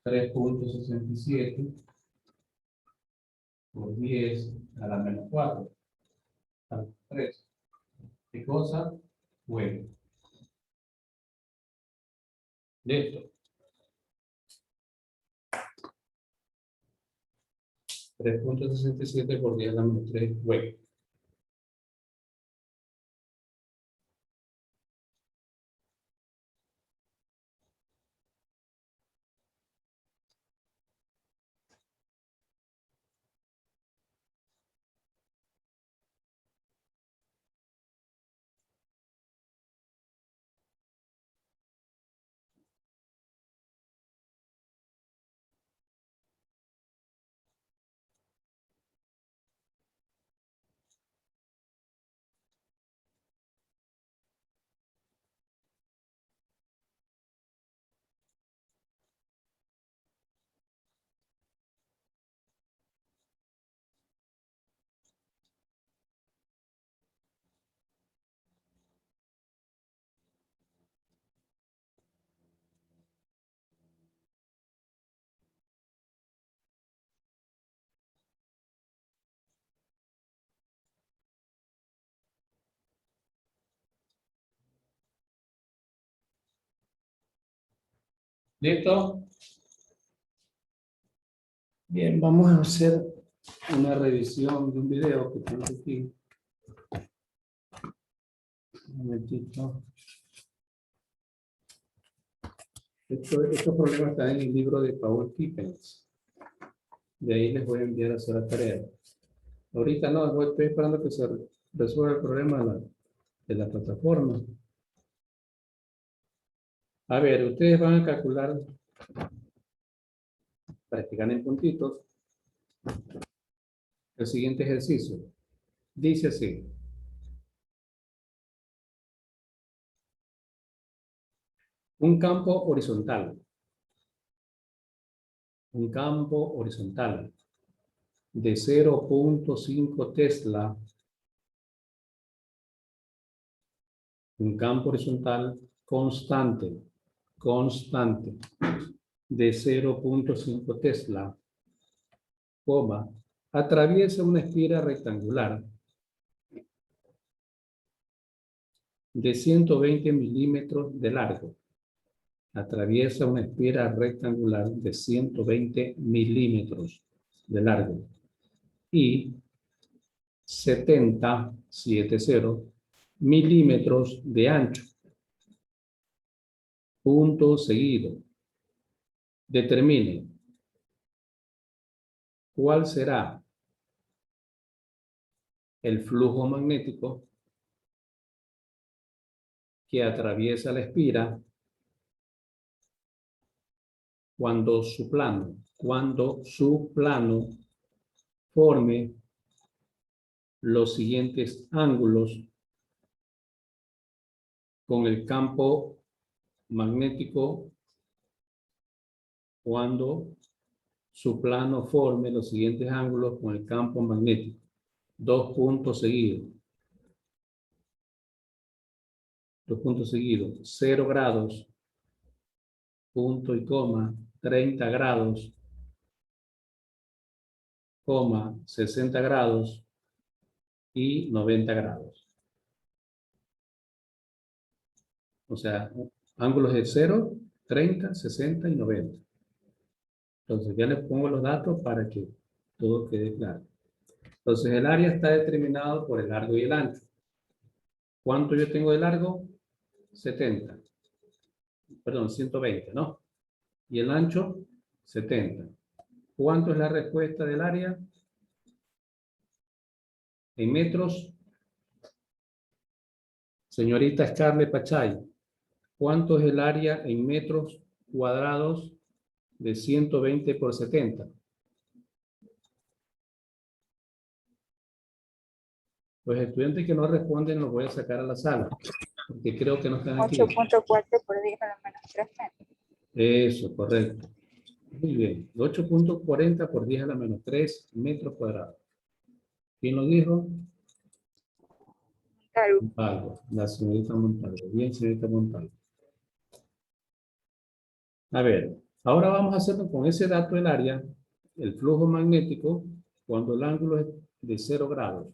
a 3.67 por 10 a la menos 4. 3. ¿Qué cosa? Bueno. Listo. 3.67 por 10 a la menos 3. Bueno. ¿Listo? Bien, vamos a hacer una revisión de un video que tengo aquí. Un momentito. Estos problemas están en el libro de Paul Kippens. De ahí les voy a enviar a hacer la tarea. Ahorita no, estoy esperando que se resuelva el problema de la plataforma. A ver, ustedes van a calcular, para que ganen puntitos, el siguiente ejercicio. Dice así. Un campo horizontal. Un campo horizontal de 0.5 Tesla. Un campo horizontal constante de 0.5 Tesla, coma, atraviesa una esfera rectangular de 120 milímetros de largo. Atraviesa una esfera rectangular de 120 milímetros de largo y 70 milímetros de ancho. Punto seguido. Determine cuál será el flujo magnético que atraviesa la esfera cuando su plano forme los siguientes ángulos con el campo magnético cuando su plano forme los siguientes ángulos con el campo magnético. 2 puntos seguidos. 2 puntos seguidos. 0 grados, punto y coma, 30 grados, coma, 60 grados y 90 grados. O sea, ángulos de 0, 30, 60 y 90. Entonces ya les pongo los datos para que todo quede claro. Entonces el área está determinado por el largo y el ancho. ¿Cuánto yo tengo de largo? 70. Perdón, 120, ¿no? Y el ancho, 70. ¿Cuánto es la respuesta del área? En metros. Señorita Scarlett Pachay, ¿cuánto es el área en metros cuadrados de 120 por 70? Los estudiantes que no responden los voy a sacar a la sala, porque creo que no están aquí. 8.4 por 10 a la menos 3 metros. Eso, correcto. Muy bien. 8.40 por 10 a la menos 3 metros cuadrados. ¿Quién lo dijo? Claro. Montalvo. La señorita Montalvo. Bien, señorita Montalvo. A ver, ahora vamos a hacerlo con ese dato del área, el flujo magnético, cuando el ángulo es de 0 grados.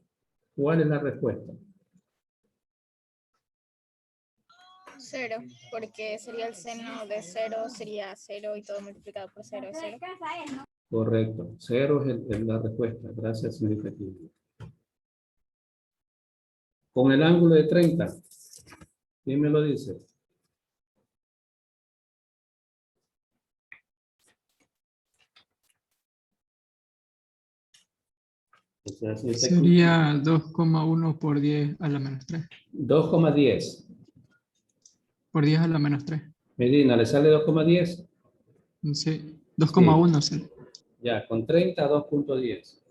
¿Cuál es la respuesta? 0, porque sería el seno de 0, sería 0 y todo multiplicado por 0 es 0. Correcto. 0 es la respuesta. Gracias, señorita Silvia. Con el ángulo de 30. ¿Quién me lo dice? O sea, Sería 2,1 por 10 a la menos 3. 2,10. Por 10 a la menos 3. Medina, ¿le sale 2,10? Sí, 2,1 sí. Ya, con 30, 2,10.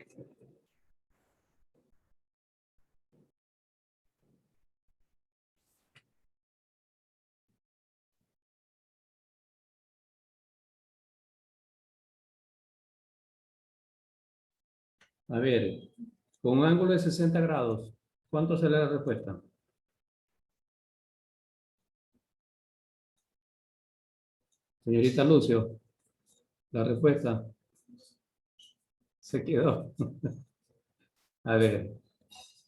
A ver, con un ángulo de 60 grados, ¿cuánto sale la respuesta? Señorita Lucio, la respuesta se quedó. A ver,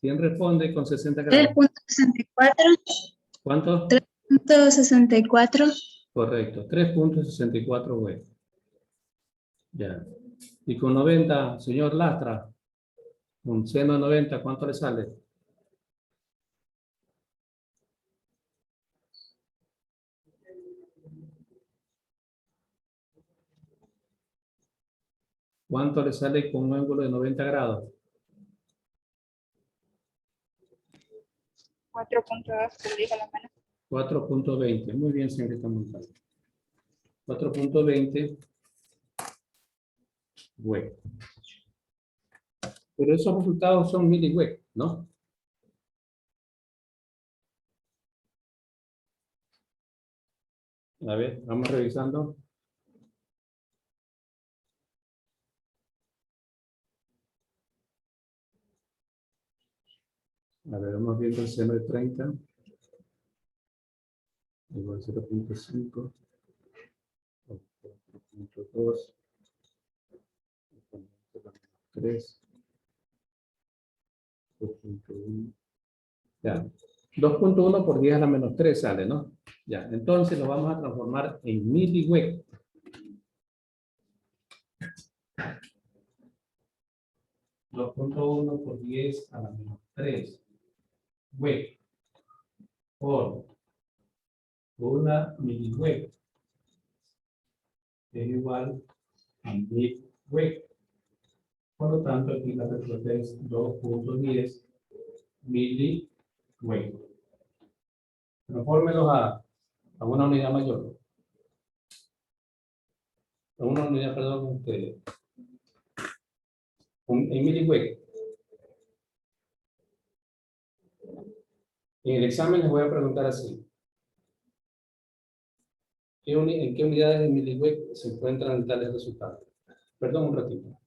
¿quién responde con 60 grados? 3.64. ¿Cuánto? 3.64. Correcto, 3,64 güey. Ya. Y con 90, señor Lastra, un seno de 90, ¿cuánto le sale? ¿Cuánto le sale con un ángulo de 90 grados? 4.2 por 10 a la menos. 4,20. Muy bien, señorita Montalvo. 4,20 güey. Pero esos resultados son miliweg, ¿no? A ver, vamos revisando. A ver, vamos viendo el seno de 30. Igual 0,5. 4,2. 3. 2,1. Ya. 2,1 por 10 a la menos 3 sale, ¿no? Ya, entonces lo vamos a transformar en miliweg. .1 por 10 a la menos 3. Weg. Por 1 miliweg. Es igual a miliweg. Por lo tanto, aquí la respuesta es 2,10 miliweg. Transfórmelos a una unidad mayor. A una unidad, perdón, en miliweg. En el examen les voy a preguntar así. ¿En qué unidades de Miliweb se encuentran tales resultados? Perdón un ratito.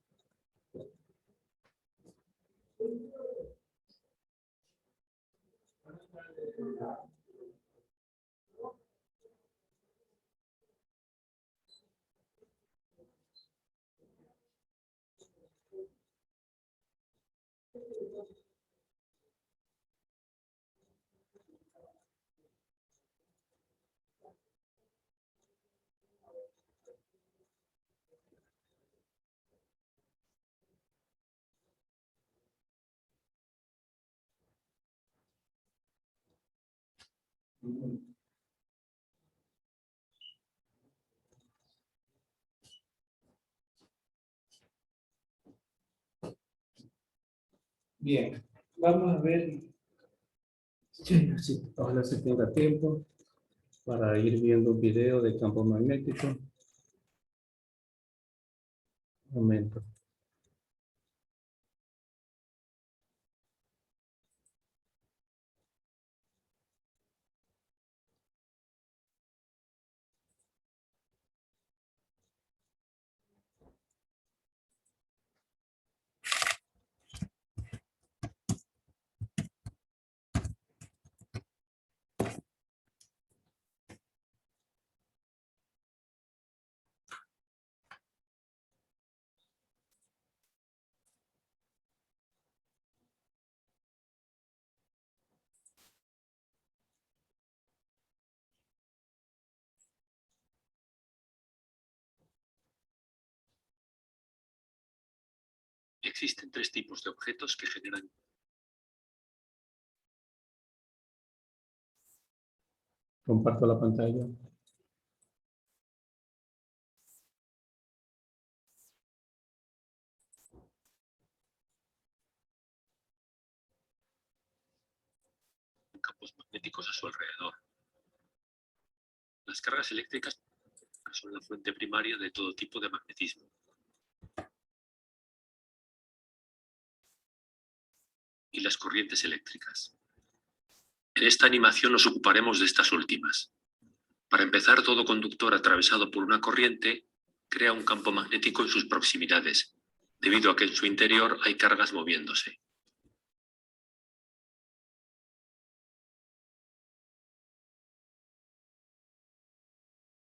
Bien, vamos a ver. Sí, ojalá se tenga tiempo para ir viendo un video de campo magnético. Un momento. Existen tres tipos de objetos que generan Comparto la pantalla. campos magnéticos a su alrededor. Las cargas eléctricas son la fuente primaria de todo tipo de magnetismo. Y las corrientes eléctricas. En esta animación nos ocuparemos de estas últimas. Para empezar, todo conductor atravesado por una corriente crea un campo magnético en sus proximidades, debido a que en su interior hay cargas moviéndose.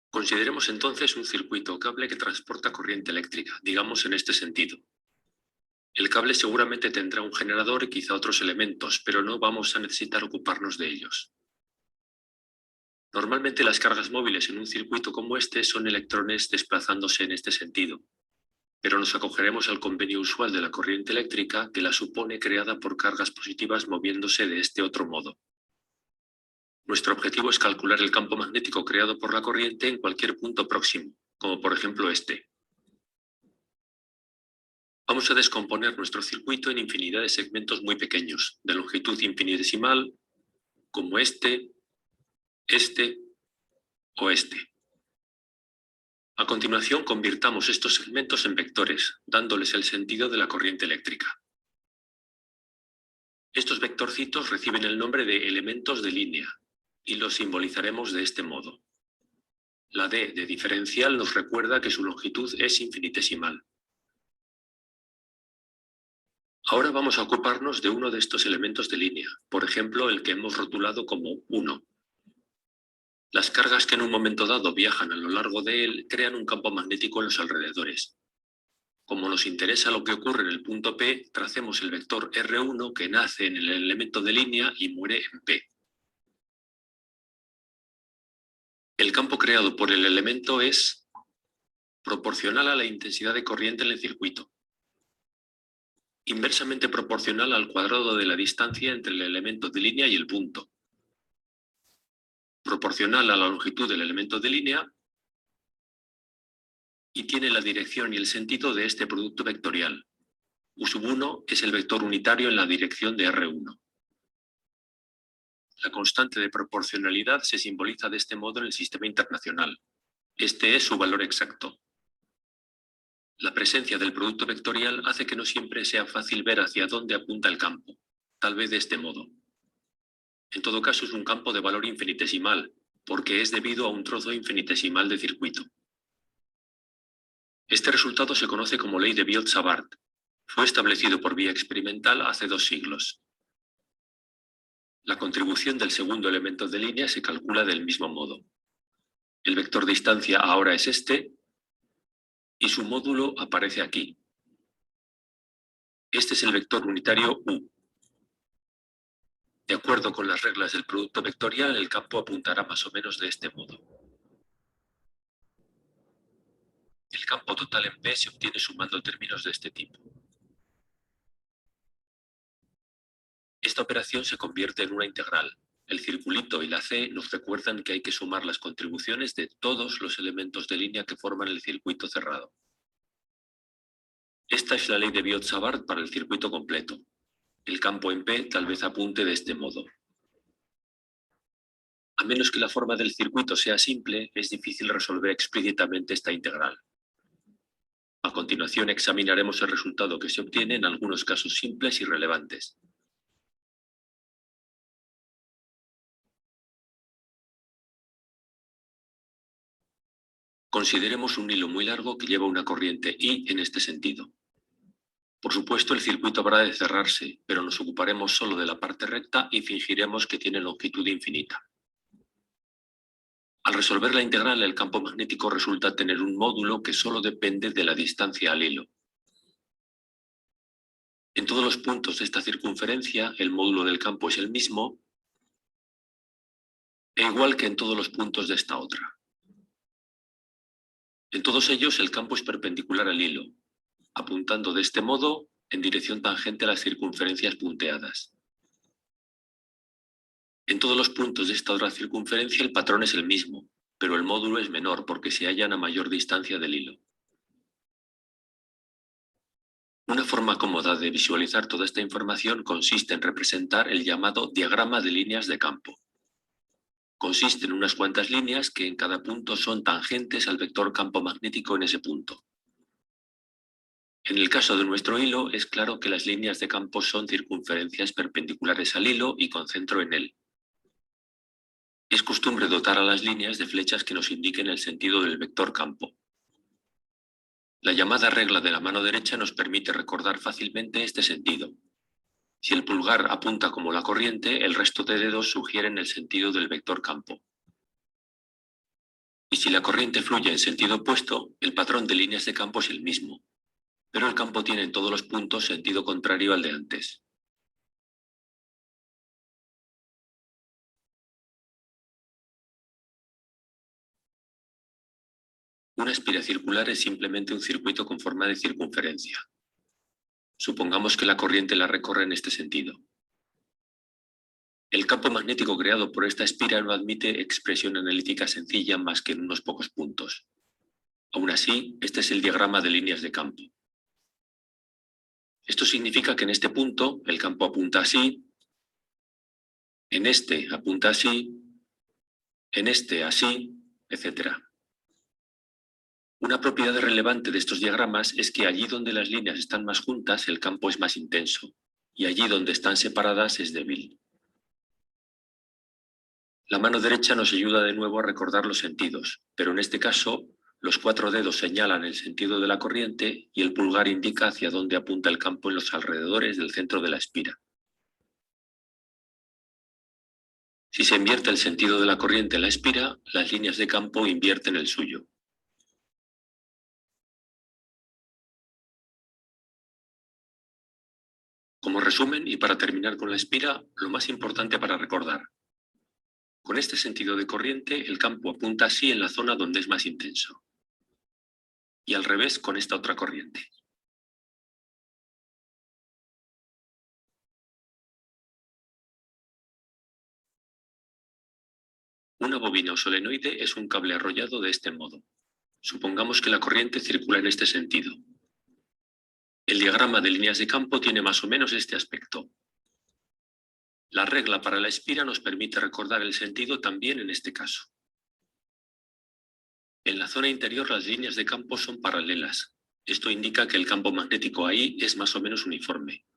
Consideremos entonces un circuito o cable que transporta corriente eléctrica, digamos en este sentido. El cable seguramente tendrá un generador y quizá otros elementos, pero no vamos a necesitar ocuparnos de ellos. Normalmente las cargas móviles en un circuito como este son electrones desplazándose en este sentido, pero nos acogeremos al convenio usual de la corriente eléctrica que la supone creada por cargas positivas moviéndose de este otro modo. Nuestro objetivo es calcular el campo magnético creado por la corriente en cualquier punto próximo, como por ejemplo este. Vamos a descomponer nuestro circuito en infinidad de segmentos muy pequeños, de longitud infinitesimal, como este o este. A continuación, convirtamos estos segmentos en vectores, dándoles el sentido de la corriente eléctrica. Estos vectorcitos reciben el nombre de elementos de línea, y los simbolizaremos de este modo. La D de diferencial nos recuerda que su longitud es infinitesimal. Ahora vamos a ocuparnos de uno de estos elementos de línea, por ejemplo, el que hemos rotulado como 1. Las cargas que en un momento dado viajan a lo largo de él crean un campo magnético en los alrededores. Como nos interesa lo que ocurre en el punto P, tracemos el vector R1 que nace en el elemento de línea y muere en P. El campo creado por el elemento es proporcional a la intensidad de corriente en el circuito, inversamente proporcional al cuadrado de la distancia entre el elemento de línea y el punto, proporcional a la longitud del elemento de línea y tiene la dirección y el sentido de este producto vectorial. U1 es el vector unitario en la dirección de R1. La constante de proporcionalidad se simboliza de este modo en el sistema internacional. Este es su valor exacto. La presencia del producto vectorial hace que no siempre sea fácil ver hacia dónde apunta el campo, tal vez de este modo. En todo caso es un campo de valor infinitesimal, porque es debido a un trozo infinitesimal de circuito. Este resultado se conoce como ley de Biot-Savart. Fue establecido por vía experimental hace 2 siglos. La contribución del segundo elemento de línea se calcula del mismo modo. El vector distancia ahora es este, y su módulo aparece aquí. Este es el vector unitario U. De acuerdo con las reglas del producto vectorial, el campo apuntará más o menos de este modo. El campo total en P se obtiene sumando términos de este tipo. Esta operación se convierte en una integral. El circulito y la C nos recuerdan que hay que sumar las contribuciones de todos los elementos de línea que forman el circuito cerrado. Esta es la ley de Biot-Savart para el circuito completo. El campo en P tal vez apunte de este modo. A menos que la forma del circuito sea simple, es difícil resolver explícitamente esta integral. A continuación examinaremos el resultado que se obtiene en algunos casos simples y relevantes. Consideremos un hilo muy largo que lleva una corriente I en este sentido. Por supuesto, el circuito habrá de cerrarse, pero nos ocuparemos solo de la parte recta y fingiremos que tiene longitud infinita. Al resolver la integral, el campo magnético resulta tener un módulo que solo depende de la distancia al hilo. En todos los puntos de esta circunferencia, el módulo del campo es el mismo, e igual que en todos los puntos de esta otra. En todos ellos el campo es perpendicular al hilo, apuntando de este modo en dirección tangente a las circunferencias punteadas. En todos los puntos de esta otra circunferencia el patrón es el mismo, pero el módulo es menor porque se hallan a mayor distancia del hilo. Una forma cómoda de visualizar toda esta información consiste en representar el llamado diagrama de líneas de campo. Consiste en unas cuantas líneas que en cada punto son tangentes al vector campo magnético en ese punto. En el caso de nuestro hilo, es claro que las líneas de campo son circunferencias perpendiculares al hilo y con centro en él. Es costumbre dotar a las líneas de flechas que nos indiquen el sentido del vector campo. La llamada regla de la mano derecha nos permite recordar fácilmente este sentido. Si el pulgar apunta como la corriente, el resto de dedos sugieren el sentido del vector campo. Y si la corriente fluye en sentido opuesto, el patrón de líneas de campo es el mismo, pero el campo tiene en todos los puntos sentido contrario al de antes. Una espira circular es simplemente un circuito con forma de circunferencia. Supongamos que la corriente la recorre en este sentido. El campo magnético creado por esta espira no admite expresión analítica sencilla más que en unos pocos puntos. Aún así, este es el diagrama de líneas de campo. Esto significa que en este punto el campo apunta así, en este apunta así, en este así, etc. Una propiedad relevante de estos diagramas es que allí donde las líneas están más juntas el campo es más intenso, y allí donde están separadas es débil. La mano derecha nos ayuda de nuevo a recordar los sentidos, pero en este caso los 4 dedos señalan el sentido de la corriente y el pulgar indica hacia dónde apunta el campo en los alrededores del centro de la espira. Si se invierte el sentido de la corriente en la espira, las líneas de campo invierten el suyo. Como resumen, y para terminar con la espira, lo más importante para recordar. Con este sentido de corriente, el campo apunta así en la zona donde es más intenso. Y al revés con esta otra corriente. Una bobina o solenoide es un cable arrollado de este modo. Supongamos que la corriente circula en este sentido. El diagrama de líneas de campo tiene más o menos este aspecto. La regla para la espira nos permite recordar el sentido también en este caso. En la zona interior las líneas de campo son paralelas. Esto indica que el campo magnético ahí es más o menos uniforme.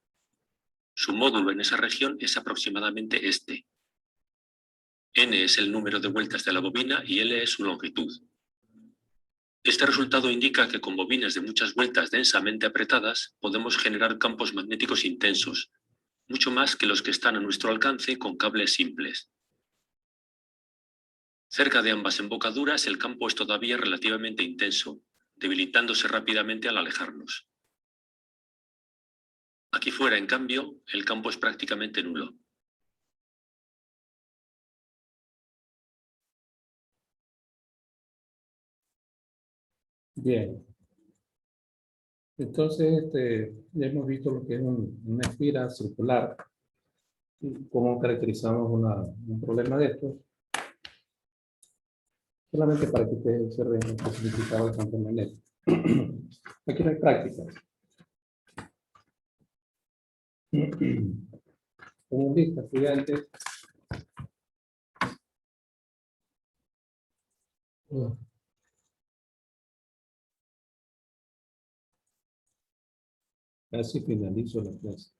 Su módulo en esa región es aproximadamente este, N es el número de vueltas de la bobina y L es su longitud. Este resultado indica que con bobinas de muchas vueltas densamente apretadas podemos generar campos magnéticos intensos, mucho más que los que están a nuestro alcance con cables simples. Cerca de ambas embocaduras el campo es todavía relativamente intenso, debilitándose rápidamente al alejarnos. Aquí fuera, en cambio, el campo es prácticamente nulo. Bien. Entonces, ya hemos visto lo que es una esfera circular y cómo caracterizamos un problema de estos. Solamente para que ustedes observen el significado del campo magnético. Aquí no hay prácticas. Como lista, estudiantes. Casi finalizo la clase.